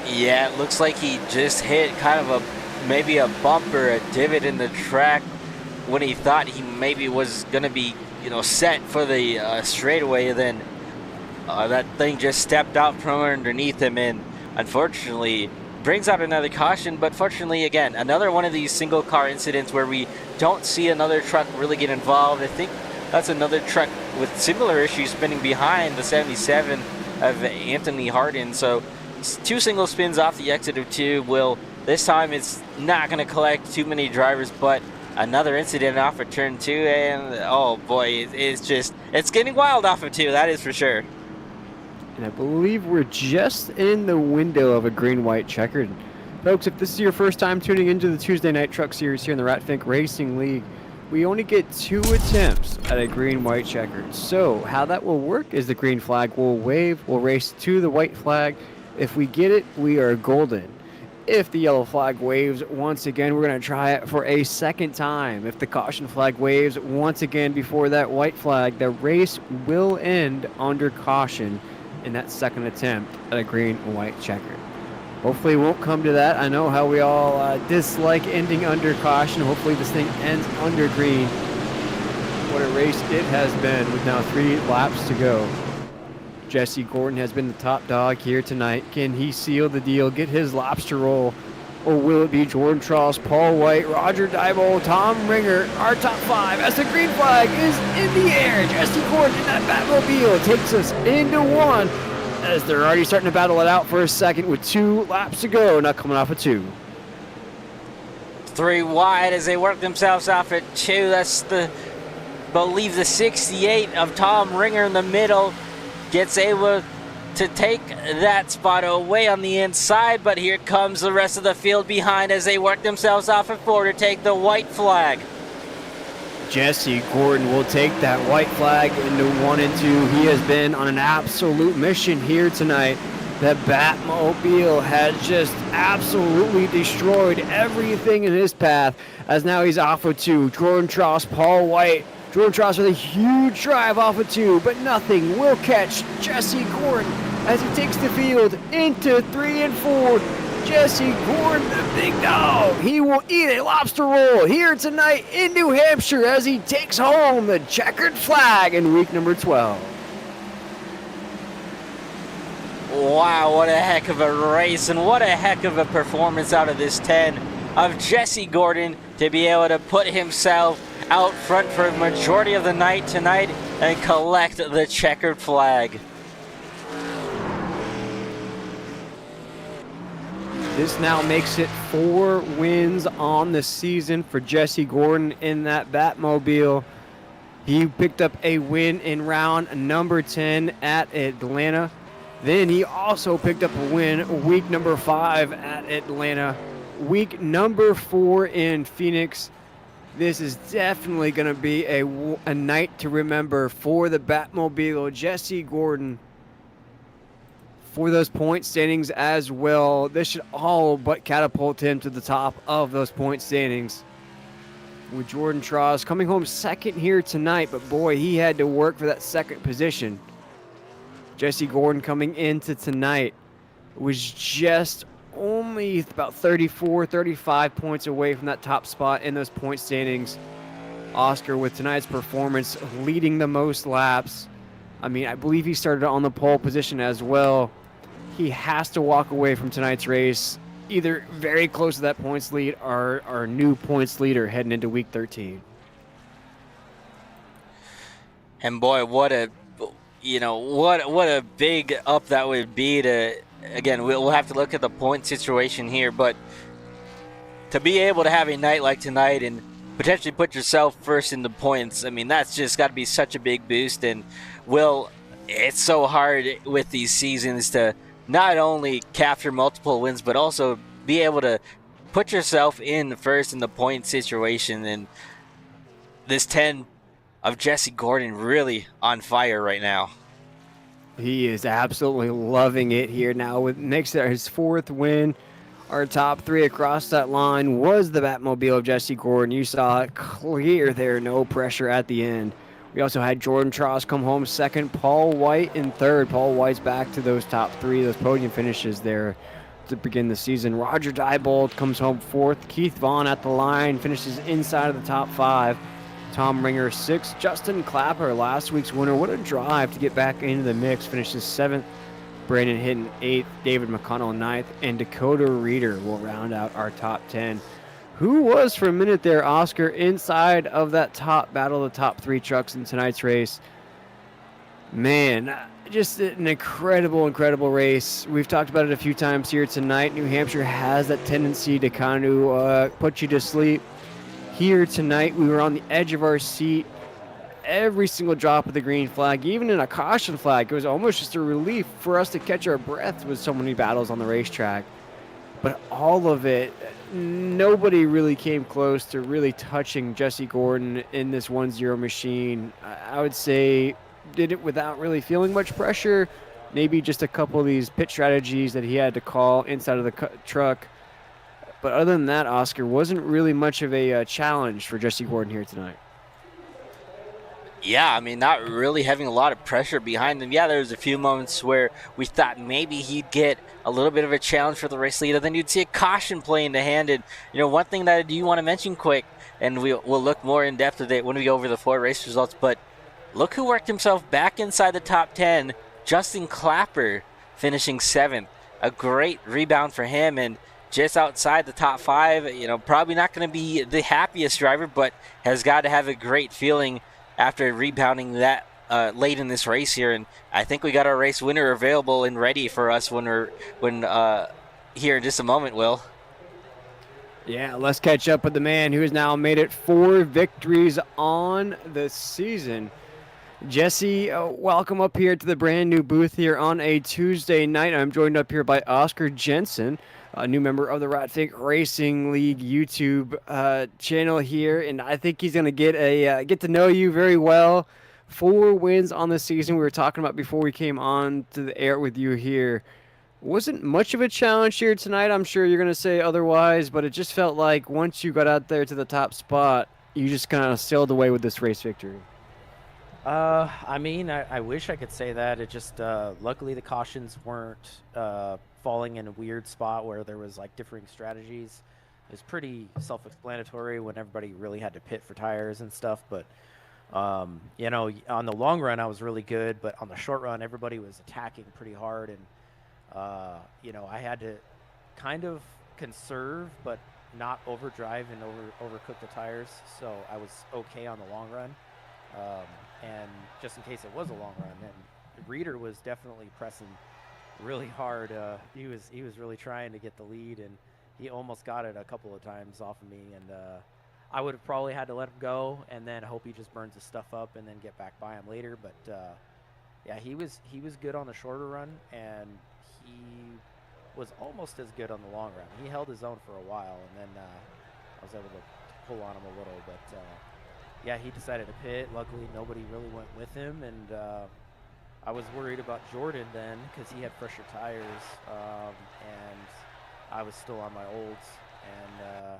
Yeah, it looks like he just hit kind of maybe a bump or a divot in the track when he thought he maybe was going to be, you know, set for the straightaway, and then that thing just stepped out from underneath him and unfortunately brings out another caution. But fortunately, again, another one of these single car incidents where we don't see another truck really get involved. I think that's another truck with similar issues spinning behind the 77 of Anthony Harden. So 2 single spins off the exit of 2. This time it's not going to collect too many drivers, but another incident off of turn 2, and oh boy, it's getting wild off of 2, that is for sure. And I believe we're just in the window of a green-white checkered. Folks, if this is your first time tuning into the Tuesday Night Truck Series here in the Ratfink Racing League, we only get 2 attempts at a green-white checkered. So how that will work is the green flag will wave, we'll race to the white flag. If we get it, we are golden. If the yellow flag waves once again, we're going to try it for a second time. If the caution flag waves once again before that white flag, the race will end under caution in that second attempt at a green and white checker. Hopefully it won't come to that. I know how we all dislike ending under caution. Hopefully this thing ends under green. What a race it has been with now 3 laps to go. Jesse Gordon has been the top dog here tonight. Can he seal the deal, get his lobster roll, or will it be Jordan Strauss, Paul White, Roger Diebold, Tom Ringer, our top 5 as the green flag is in the air? Jesse Gordon in that Batmobile takes us into 1 as they're already starting to battle it out for a second with 2 laps to go, now coming off of 2. 3 wide as they work themselves off at 2. That's believe the 68 of Tom Ringer in the middle. Gets able to take that spot away on the inside, but here comes the rest of the field behind as they work themselves off at 4 to take the white flag. Jesse Gordon will take that white flag into 1 and 2. He has been on an absolute mission here tonight. The Batmobile has just absolutely destroyed everything in his path as now he's off of 2. Jordan Strauss, Paul White. Jordan Strauss with a huge drive off of 2, but nothing will catch Jesse Gordon as he takes the field into 3 and 4. Jesse Gordon, the big dog, he will eat a lobster roll here tonight in New Hampshire as he takes home the checkered flag in week number 12. Wow, what a heck of a race and what a heck of a performance out of this 10 of Jesse Gordon to be able to put himself out front for the majority of the night tonight and collect the checkered flag. This now makes it 4 wins on the season for Jesse Gordon in that Batmobile. He picked up a win in round number 10 at Atlanta. Then he also picked up a win week number 5 at Atlanta. Week number 4 in Phoenix. This is definitely going to be a night to remember for the Batmobile. Jesse Gordon, for those point standings as well. This should all but catapult him to the top of those point standings. With Jordan Traws coming home second here tonight, but boy, he had to work for that second position. Jesse Gordon coming into tonight was just only about 34, 35 points away from that top spot in those point standings. Oscar, with tonight's performance, leading the most laps. I mean, I believe he started on the pole position as well. He has to walk away from tonight's race either very close to that points lead or our new points leader heading into week 13. And boy, what a big up that would be to, again, we'll have to look at the point situation here, but to be able to have a night like tonight and potentially put yourself first in the points, I mean, that's just got to be such a big boost. And Will, it's so hard with these seasons to not only capture multiple wins, but also be able to put yourself in first in the point situation. And this 10 of Jesse Gordon really on fire right now. He is absolutely loving it here now. With makes it his 4th win. Our top 3 across that line was the Batmobile of Jesse Gordon. You saw it clear there, no pressure at the end. We also had Jordan Traws come home second, Paul White in third. Paul White's back to those top 3, those podium finishes there to begin the season. Roger Diebold comes home 4th. Keith Vaughn at the line finishes inside of the top 5. Tom Ringer 6th. Justin Clapper, last week's winner. What a drive to get back into the mix. Finishes 7th. Brandon Hinton 8th. David McConnell 9th. And Dakota Reeder will round out our top 10. Who was for a minute there, Oscar, inside of that top battle of the top 3 trucks in tonight's race. Man, just an incredible race. We've talked about it a few times here tonight. New Hampshire has that tendency to kind of put you to sleep. Here tonight, we were on the edge of our seat. Every single drop of the green flag, even in a caution flag, it was almost just a relief for us to catch our breath with so many battles on the racetrack. But all of it, nobody really came close to really touching Jesse Gordon in this 1-0 machine. I would say did it without really feeling much pressure. Maybe just a couple of these pit strategies that he had to call inside of the truck. But other than that, Oscar, wasn't really much of a challenge for Jesse Gordon here tonight. Yeah, I mean, not really having a lot of pressure behind him. Yeah, there was a few moments where we thought maybe he'd get a little bit of a challenge for the race leader. Then you'd see a caution play in the hand. And, one thing that I do want to mention quick, and we'll look more in depth of it when we go over the 4 race results, but look who worked himself back inside the top 10. Justin Clapper finishing 7th. A great rebound for him, and just outside the top 5. Probably not going to be the happiest driver, but has got to have a great feeling after rebounding that late in this race here. And I think we got our race winner available and ready for us when here in just a moment, Will. Yeah, let's catch up with the man who has now made it 4 victories on the season. Jesse, welcome up here to the brand new booth here on a Tuesday night. I'm joined up here by Oscar Jensen, a new member of the Ratfink Racing League YouTube channel here, and I think he's going to get to know you very well. 4 wins on the season. We were talking about before we came on to the air with you here. Wasn't much of a challenge here tonight. I'm sure you're going to say otherwise, but it just felt like once you got out there to the top spot, you just kind of sailed away with this race victory. I mean, I wish I could say that. It just luckily the cautions weren't falling in a weird spot where there was like differing strategies. It was pretty self-explanatory when everybody really had to pit for tires and stuff. But you know, on the long run, I was really good, but on the short run, everybody was attacking pretty hard, and you know, I had to kind of conserve, but not overdrive and overcook the tires. So I was okay on the long run. And just in case it was a long run, and Reeder was definitely pressing really hard. He was really trying to get the lead, and he almost got it a couple of times off of me. And I would have probably had to let him go, and then hope he just burns his stuff up, and then get back by him later. But yeah, he was good on the shorter run, and he was almost as good on the long run. He held his own for a while, and then I was able to pull on him a little, but. Yeah, he decided to pit. Luckily, nobody really went with him, and I was worried about Jordan then because he had fresher tires, and I was still on my olds, and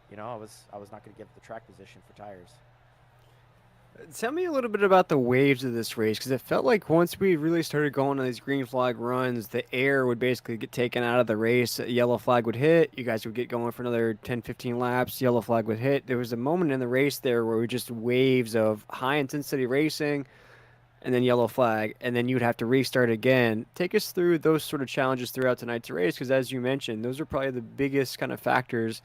you know, I was not going to give the track position for tires. Tell me a little bit about the waves of this race, because it felt like once we really started going on these green flag runs, the air would basically get taken out of the race. A yellow flag would hit. You guys would get going for another 10, 15 laps. Yellow flag would hit. There was a moment in the race there where we just waves of high-intensity racing and then yellow flag, and then you would have to restart again. Take us through those sort of challenges throughout tonight's race, because as you mentioned, those are probably the biggest kind of factors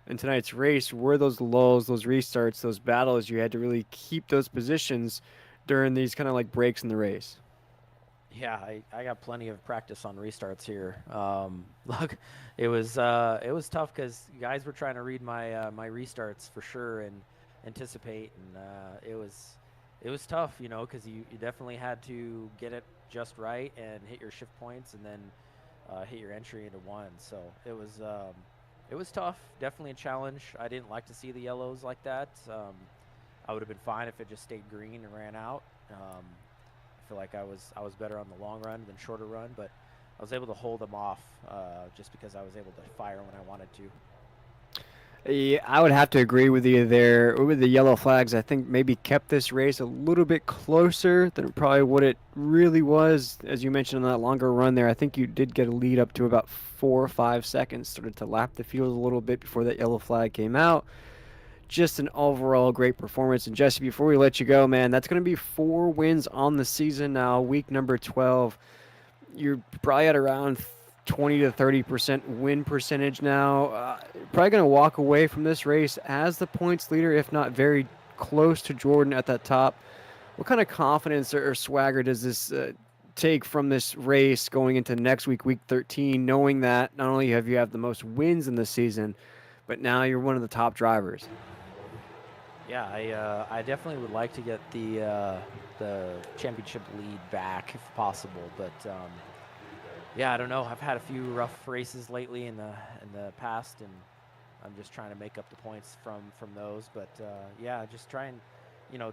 in tonight's race were those lulls, those restarts, those battles. You had to really keep those positions during these kind of like breaks in the race. Yeah, I got plenty of practice on restarts here. Look, it was tough because guys were trying to read my restarts for sure and anticipate, and it was tough, you know, because you definitely had to get it just right and hit your shift points and then hit your entry into one. So it was tough, definitely a challenge. I didn't like to see the yellows like that. I would have been fine if it just stayed green and ran out. I feel like I was better on the long run than shorter run, but I was able to hold them off just because I was able to fire when I wanted to. Yeah, I would have to agree with you there. With the yellow flags, I think maybe kept this race a little bit closer than probably what it really was. As you mentioned on that longer run there, I think you did get a lead up to about 4 or 5 seconds, started to lap the field a little bit before that yellow flag came out. Just an overall great performance. And Jesse, before we let you go, man, that's going to be 4 wins on the season now, week number 12. You're probably at around 20 to 30% win percentage now. Probably going to walk away from this race as the points leader, if not very close to Jordan at that top. What kind of confidence or swagger does this take from this race going into next week, week 13, knowing that not only have you the most wins in the season, but now you're one of the top drivers? Yeah, I definitely would like to get the championship lead back if possible, but yeah, I don't know. I've had a few rough races lately in the past, and I'm just trying to make up the points from those. But yeah, just try and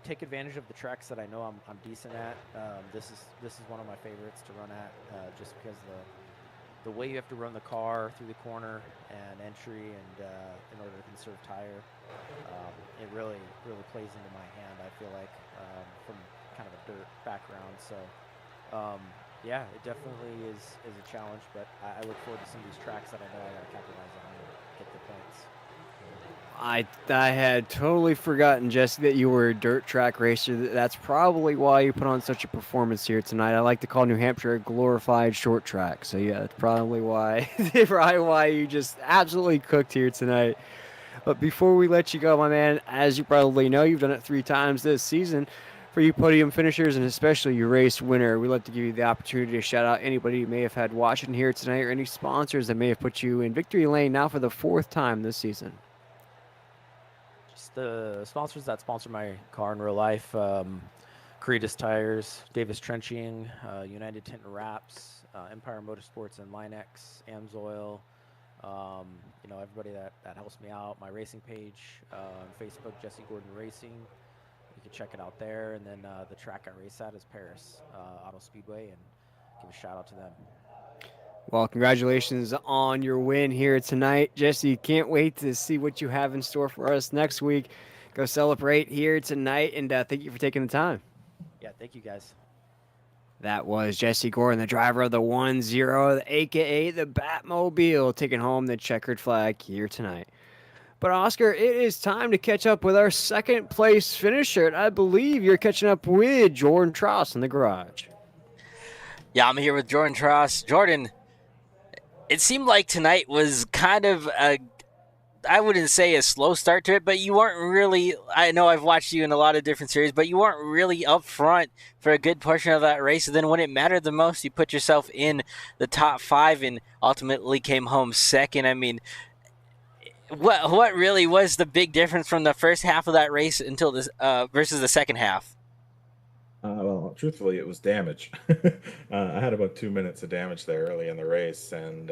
take advantage of the tracks that I know I'm decent at. This is one of my favorites to run at, just because the way you have to run the car through the corner and entry, and in order to conserve tire, it really plays into my hand. I feel like from kind of a dirt background, so. Yeah, it definitely is a challenge, but I look forward to some of these tracks that I know I got to capitalize on and get the points. I had totally forgotten, Jesse, that you were a dirt track racer. That's probably why you put on such a performance here tonight. I like to call New Hampshire a glorified short track. So yeah, that's probably why you just absolutely cooked here tonight. But before we let you go, my man, as you probably know, you've done it 3 times this season. For you podium finishers and especially your race winner, we'd like to give you the opportunity to shout out anybody you may have had watching here tonight or any sponsors that may have put you in victory lane now for the 4th time this season. Just the sponsors that sponsor my car in real life: Caritas Tires, Davis Trenching, United Tint and Wraps, Empire Motorsports and Linex, Amsoil. Everybody that helps me out. My racing page on Facebook, Jesse Gordon Racing. You can check it out there, and then the track I race at is Paris Auto Speedway, and give a shout out to them. Well, congratulations on your win here tonight, Jesse. Can't wait to see what you have in store for us next week. Go celebrate here tonight, and thank you for taking the time. Yeah, thank you guys. That was Jesse Gordon, the driver of the 1-0, aka the Batmobile, taking home the checkered flag here tonight. But Oscar, it is time to catch up with our second place finisher. And I believe you're catching up with Jordan Tross in the garage. Yeah, I'm here with Jordan Tross. Jordan, it seemed like tonight was kind of I wouldn't say a slow start to it, but you weren't really, I know I've watched you in a lot of different series, but you weren't really up front for a good portion of that race. And then when it mattered the most, you put yourself in the top 5 and ultimately came home second. I mean, what really was the big difference from the first half of that race until this versus the second half? Well, truthfully, it was damage. I had about 2 minutes of damage there early in the race, and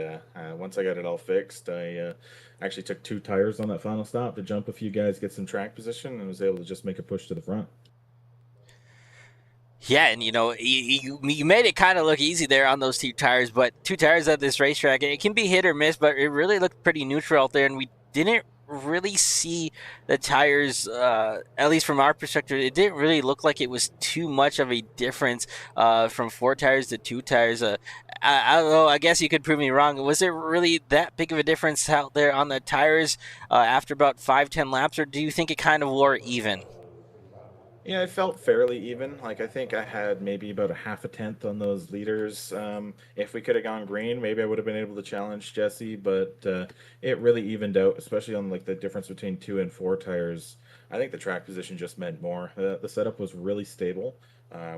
once I got it all fixed, I actually took 2 tires on that final stop to jump a few guys, get some track position, and was able to just make a push to the front. Yeah, and you made it kind of look easy there on those 2 tires, but 2 tires at this racetrack, it can be hit or miss, but it really looked pretty neutral out there, and we didn't really see the tires, at least from our perspective, it didn't really look like it was too much of a difference from 4 tires to 2 tires. I don't know, I guess you could prove me wrong. Was it really that big of a difference out there on the tires after about 5-10 laps, or do you think it kind of wore even? Yeah, it felt fairly even. Like, I think I had maybe about a half a tenth on those leaders. If we could have gone green, maybe I would have been able to challenge Jesse, but it really evened out, especially on like the difference between 2 and 4 tires. I think the track position just meant more. The setup was really stable,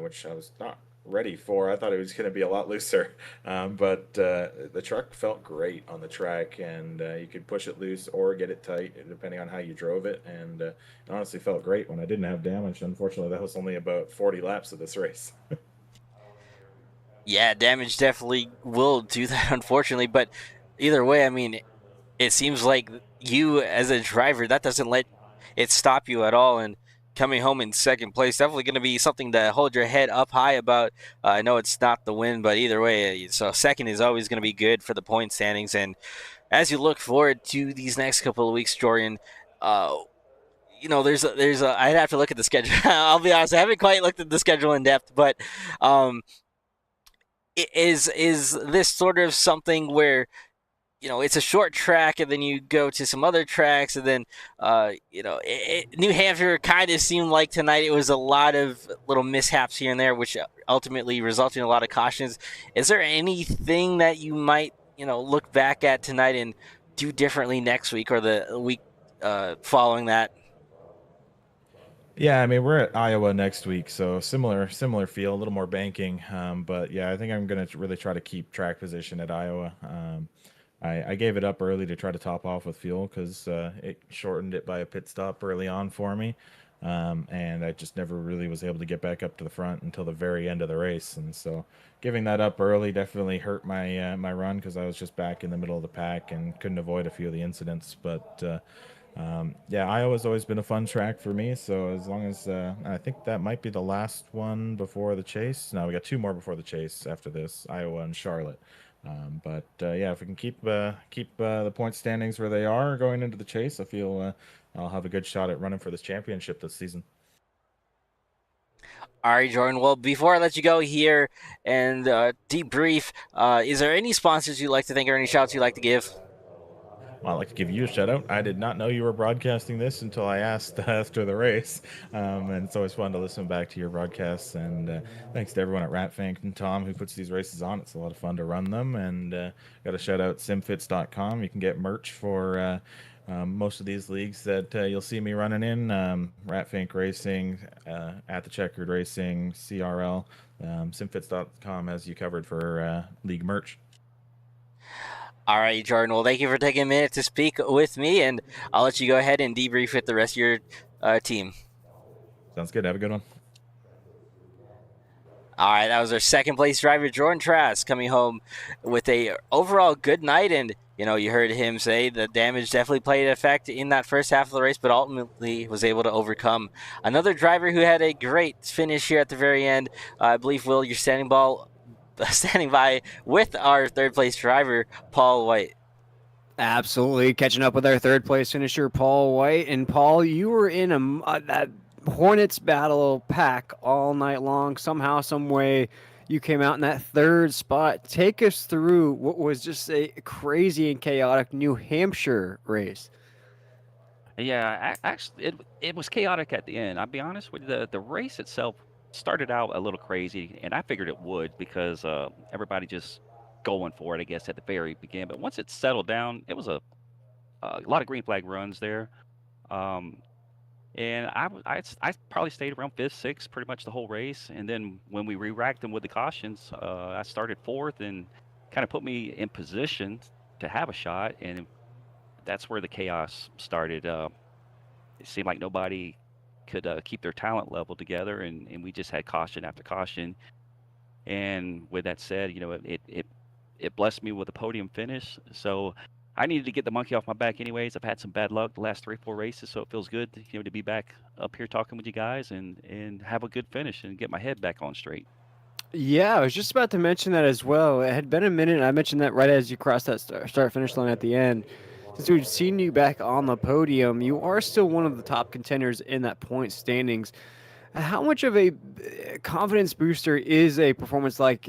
which I was not ready for. I thought it was going to be a lot looser, but the truck felt great on the track, and you could push it loose or get it tight depending on how you drove it, and it honestly felt great when I didn't have damage. Unfortunately, that was only about 40 laps of this race. Yeah, damage definitely will do that, unfortunately, but either way, I mean, it seems like you as a driver, that doesn't let it stop you at all, and coming home in second place, definitely going to be something to hold your head up high about. I know it's not the win, but either way, so second is always going to be good for the point standings. And as you look forward to these next couple of weeks, Jordan, there's a I'd have to look at the schedule. I'll be honest, I haven't quite looked at the schedule in depth, but is this sort of something where it's a short track, and then you go to some other tracks, and then, New Hampshire kind of seemed like tonight it was a lot of little mishaps here and there, which ultimately resulted in a lot of cautions. Is there anything that you might, look back at tonight and do differently next week or the week following that? Yeah, I mean, we're at Iowa next week, so similar feel, a little more banking. But yeah, I think I'm going to really try to keep track position at Iowa. I gave it up early to try to top off with fuel because it shortened it by a pit stop early on for me. And I just never really was able to get back up to the front until the very end of the race. And so giving that up early definitely hurt my my run because I was just back in the middle of the pack and couldn't avoid a few of the incidents. But yeah, Iowa's always been a fun track for me. So as long as I think that might be the last one before the chase. No, we got 2 more before the chase after this, Iowa and Charlotte. But yeah, if we can keep the point standings where they are going into the chase, I feel I'll have a good shot at running for this championship this season. All right, Jordan. Well, before I let you go here and debrief, is there any sponsors you'd like to thank or any shout-outs you'd like to give? Well, I'd like to give you a shout out. I did not know you were broadcasting this until I asked after the race. And it's always fun to listen back to your broadcasts. And thanks to everyone at RatFank and Tom who puts these races on. It's a lot of fun to run them. And got to shout out simfits.com. You can get merch for most of these leagues that you'll see me running in. RatFank Racing, At the Checkered Racing, CRL. Simfits.com has you covered for league merch. All right, Jordan. Well, thank you for taking a minute to speak with me, and I'll let you go ahead and debrief with the rest of your team. Sounds good. Have a good one. All right, that was our second place driver, Jordan Trask, coming home with a overall good night. And, you heard him say the damage definitely played an effect in that first half of the race, but ultimately was able to overcome. Another driver who had a great finish here at the very end, I believe, Will, you're standing by with our third place driver, Paul White. Absolutely. Catching up with our third place finisher, Paul White. And Paul, you were in that Hornets battle pack all night long. Somehow, some way, you came out in that third spot. Take us through what was just a crazy and chaotic New Hampshire race. Yeah, actually, it was chaotic at the end. I'll be honest with you, the race itself started out a little crazy, and I figured it would because everybody just going for it, I guess, at the very beginning. But once it settled down, it was a lot of green flag runs there. Um, and I probably stayed around fifth, sixth, pretty much the whole race. And then when we re-racked them with the cautions, I started fourth and kind of put me in position to have a shot. And that's where the chaos started. It seemed like nobody could keep their talent level together, and we just had caution after caution. And with that said, it blessed me with a podium finish. So I needed to get the monkey off my back anyways. I've had some bad luck the last 3-4 races, so it feels good, to be back up here talking with you guys and have a good finish and get my head back on straight. Yeah, I was just about to mention that as well. It had been a minute, and I mentioned that right as you crossed that start-finish line at the end. Since we've seen you back on the podium, you are still one of the top contenders in that point standings. How much of a confidence booster is a performance like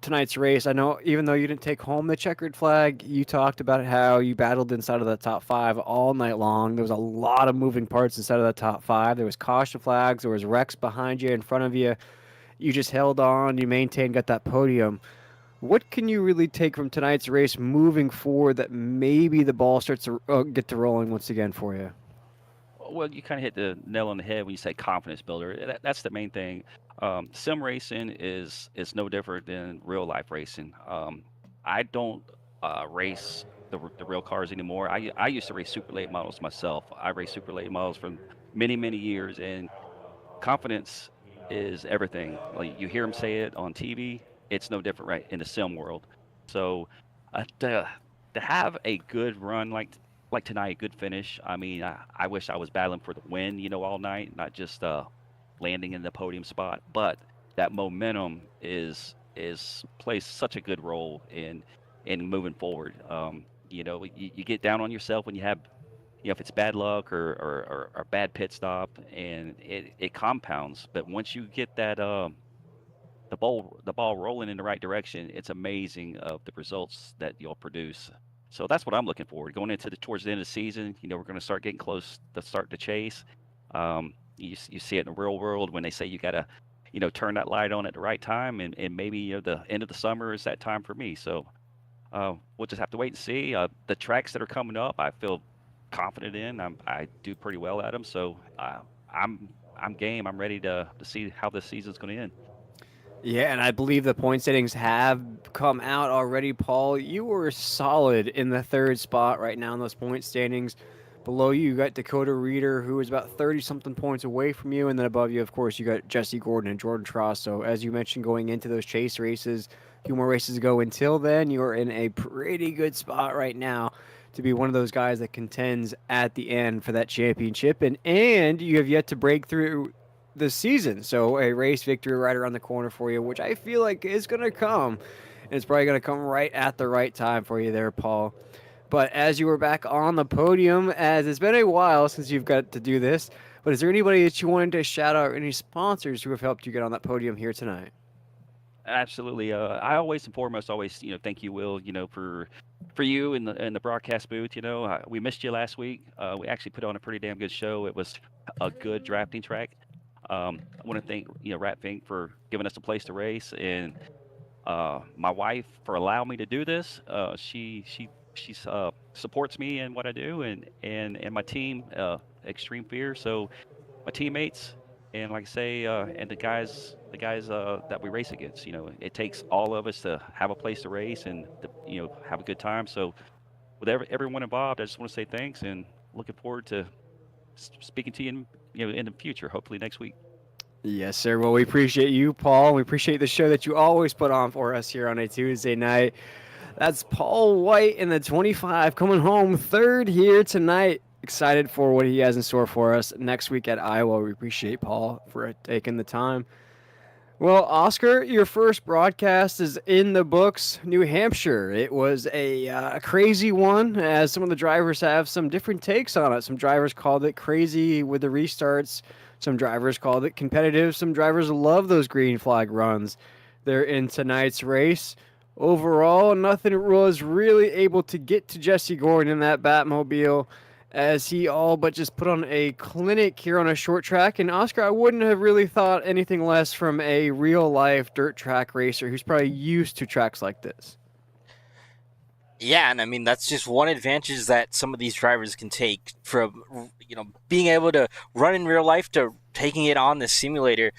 tonight's race? I know even though you didn't take home the checkered flag, you talked about how you battled inside of the top 5 all night long. There was a lot of moving parts inside of the top 5. There was caution flags, there was wrecks behind you, in front of you. You just held on, you maintained, got that podium. What can you really take from tonight's race moving forward that maybe the ball starts to get to rolling once again for you? Well, you kind of hit the nail on the head when you say confidence builder. That's the main thing. Sim racing is no different than real life racing. I don't race the real cars anymore. I used to race super late models myself. I raced super late models for many, many years, and confidence is everything. Like you hear them say it on TV, it's no different, right, in the sim world. So to have a good run like tonight, good finish. I mean, I wish I was battling for the win, all night, not just landing in the podium spot. But that momentum plays such a good role in moving forward. You get down on yourself when you have, if it's bad luck or a bad pit stop, and it compounds. But once you get that the ball rolling in the right direction, it's amazing of the results that you'll produce. So that's what I'm looking forward. Going into towards the end of the season, we're going to start getting close to start to chase. You see it in the real world when they say you got to, turn that light on at the right time, and maybe the end of the summer is that time for me. So we'll just have to wait and see. The tracks that are coming up, I feel confident in. I do pretty well at them, so I'm game. I'm ready to see how this season's going to end. Yeah, and I believe the point settings have come out already, Paul. You were solid in the third spot right now in those point standings. Below you got Dakota Reeder, who is about 30-something points away from you. And then above you, of course, you got Jesse Gordon and Jordan Tross. So as you mentioned, going into those chase races, a few more races to go. Until then, you're in a pretty good spot right now to be one of those guys that contends at the end for that championship. And you have yet to break through the season. So a race victory right around the corner for you, which I feel like is going to come. And it's probably going to come right at the right time for you there, Paul. But as you were back on the podium, as it's been a while since you've got to do this, but is there anybody that you wanted to shout out, or any sponsors who have helped you get on that podium here tonight? Absolutely. I always and foremost thank you, Will, for you in the broadcast booth. We missed you last week. We actually put on a pretty damn good show. It was a good drafting track. I want to thank Rat Fink for giving us a place to race, and my wife for allowing me to do this. She supports me in what I do, and my team, Extreme Fear. So my teammates, and like I say, and the guys that we race against. It takes all of us to have a place to race and to, have a good time. So with everyone involved, I just want to say thanks, and looking forward to speaking to you in the future, hopefully next week. Yes, sir. Well, we appreciate you, Paul. We appreciate the show that you always put on for us here on a Tuesday night. That's Paul White in the 25 coming home third here tonight. Excited for what he has in store for us next week at Iowa. We appreciate Paul for taking the time. Well, Oscar, your first broadcast is in the books, New Hampshire. It was a crazy one, as some of the drivers have some different takes on it. Some drivers called it crazy with the restarts. Some drivers called it competitive. Some drivers love those green flag runs. They're in tonight's race. Overall, nothing was really able to get to Jesse Gordon in that Batmobile, as he all but just put on a clinic here on a short track. And Oscar, I wouldn't have really thought anything less from a real-life dirt track racer who's probably used to tracks like this. Yeah, and I mean, that's just one advantage that some of these drivers can take from, being able to run in real life to taking it on the simulator.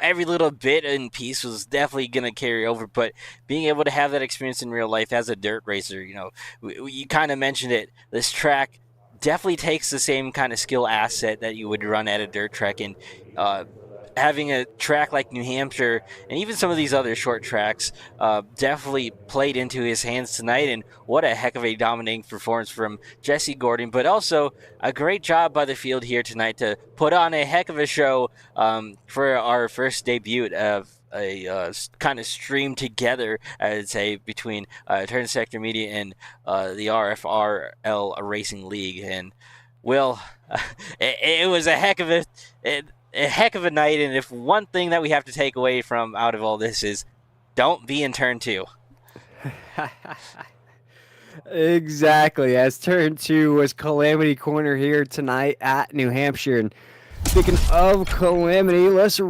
Every little bit and piece was definitely going to carry over, but being able to have that experience in real life as a dirt racer, you kind of mentioned it. This track definitely takes the same kind of skill asset that you would run at a dirt track, and having a track like New Hampshire and even some of these other short tracks definitely played into his hands tonight. And what a heck of a dominating performance from Jesse Gordon, but also a great job by the field here tonight to put on a heck of a show for our first debut of a kind of stream together, I'd say, between Turn Sector Media and the RFRL Racing League. And Will, it was a heck of a night, and if one thing that we have to take away from out of all this is don't be in turn 2. Exactly, as turn 2 was Calamity Corner here tonight at New Hampshire. And speaking of Calamity, let's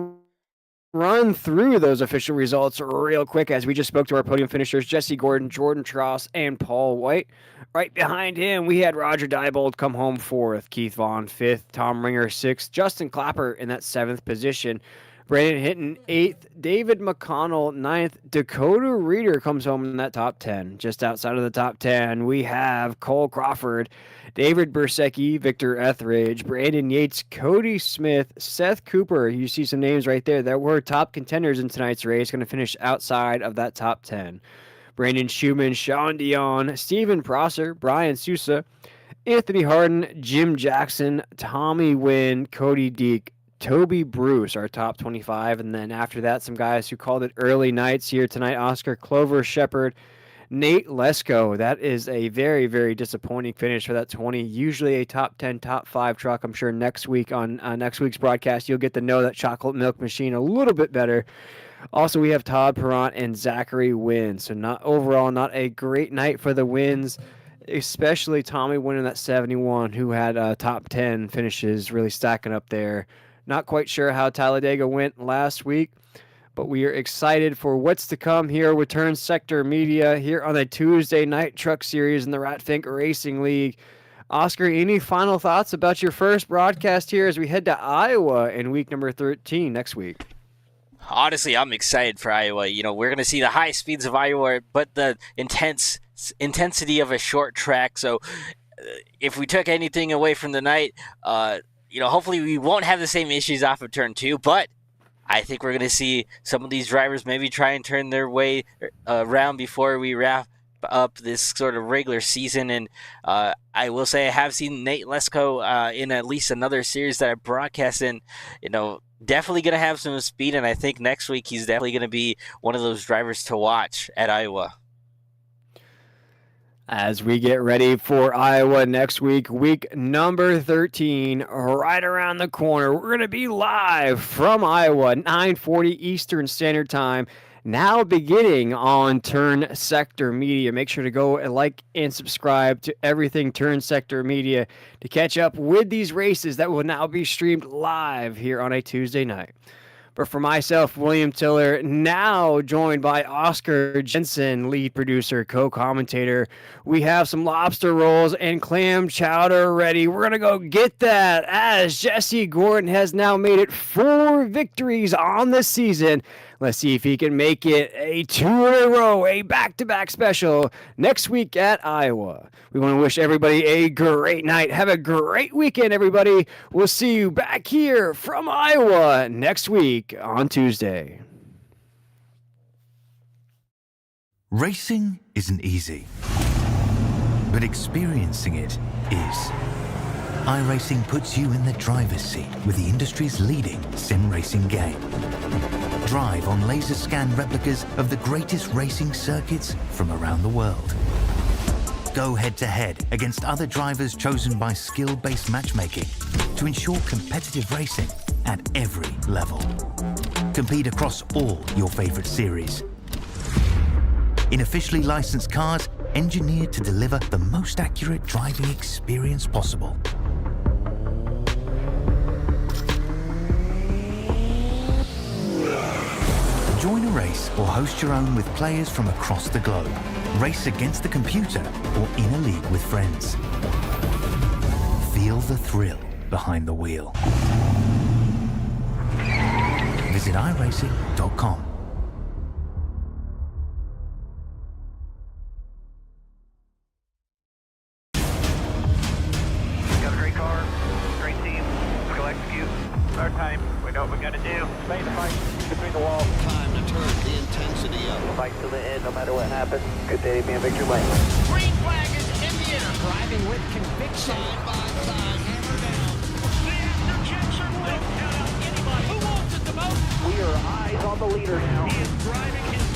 run through those official results real quick, as we just spoke to our podium finishers, Jesse Gordon, Jordan Tross, and Paul White. Right behind him, we had Roger Diebold come home 4th, Keith Vaughn 5th, Tom Ringer 6th, Justin Clapper in that 7th position, Brandon Hinton 8th, David McConnell 9th, Dakota Reeder comes home in that top 10. Just outside of the top 10, we have Cole Crawford, David Bersecki, Victor Etheridge, Brandon Yates, Cody Smith, Seth Cooper. You see some names right there that were top contenders in tonight's race, going to finish outside of that top 10. Brandon Schumann, Sean Dion, Stephen Prosser, Brian Sousa, Anthony Harden, Jim Jackson, Tommy Wynn, Cody Deek, Toby Bruce, our top 25. And then after that, some guys who called it early nights here tonight: Oscar Clover Shepard, Nate Lesko. That is a very, very disappointing finish for that 20. Usually a top 10, top 5 truck. I'm sure next week on next week's broadcast, you'll get to know that chocolate milk machine a little bit better. Also, we have Todd Perrant and Zachary Wynn. So not a great night for the wins, especially Tommy winning that 71, who had top 10 finishes, really stacking up there. Not quite sure how Talladega went last week, but we are excited for what's to come here with Turn Sector Media here on the Tuesday Night Truck Series in the Ratfink Racing League. Oscar, any final thoughts about your first broadcast here as we head to Iowa in week number 13 next week? Honestly, I'm excited for Iowa. We're going to see the high speeds of Iowa, but the intensity of a short track. So if we took anything away from the night, hopefully we won't have the same issues off of turn 2, but I think we're going to see some of these drivers maybe try and turn their way around before we wrap up this sort of regular season. And I will say I have seen Nate Lesko in at least another series that I broadcast in, definitely going to have some speed, and I think next week he's definitely going to be one of those drivers to watch at Iowa. As we get ready for Iowa next week, week number 13, right around the corner, we're going to be live from Iowa, 9:40 Eastern Standard Time, now beginning on Turn Sector Media. Make sure to go and like and subscribe to everything Turn Sector Media to catch up with these races that will now be streamed live here on a Tuesday night. But for myself, William Tiller, now joined by Oscar Jensen, lead producer, co-commentator, we have some lobster rolls and clam chowder ready. We're going to go get that, as Jesse Gordon has now made it 4 victories on the season. Let's see if he can make it a 2 in a row, a back-to-back special next week at Iowa. We want to wish everybody a great night. Have a great weekend, everybody. We'll see you back here from Iowa next week on Tuesday. Racing isn't easy, but experiencing it is. iRacing puts you in the driver's seat with the industry's leading sim racing game. Drive on laser scan replicas of the greatest racing circuits from around the world. Go head-to-head against other drivers chosen by skill-based matchmaking to ensure competitive racing at every level. Compete across all your favorite series. In officially licensed cars, engineered to deliver the most accurate driving experience possible. Join a race or host your own with players from across the globe. Race against the computer or in a league with friends. Feel the thrill behind the wheel. Visit iRacing.com. Got a great car, great team. Let's go execute. Our time. We know what we got to do. Stay in the fight between the walls. Time to turn the intensity up. Fight to the end, no matter what happens. Good day to be in victory lane. Green flag is in the air. Driving with conviction. Side by side, hammer down. The afterchecks are lit. Don't count out anybody. Who wants it the most? We are eyes on the leader now. He is driving his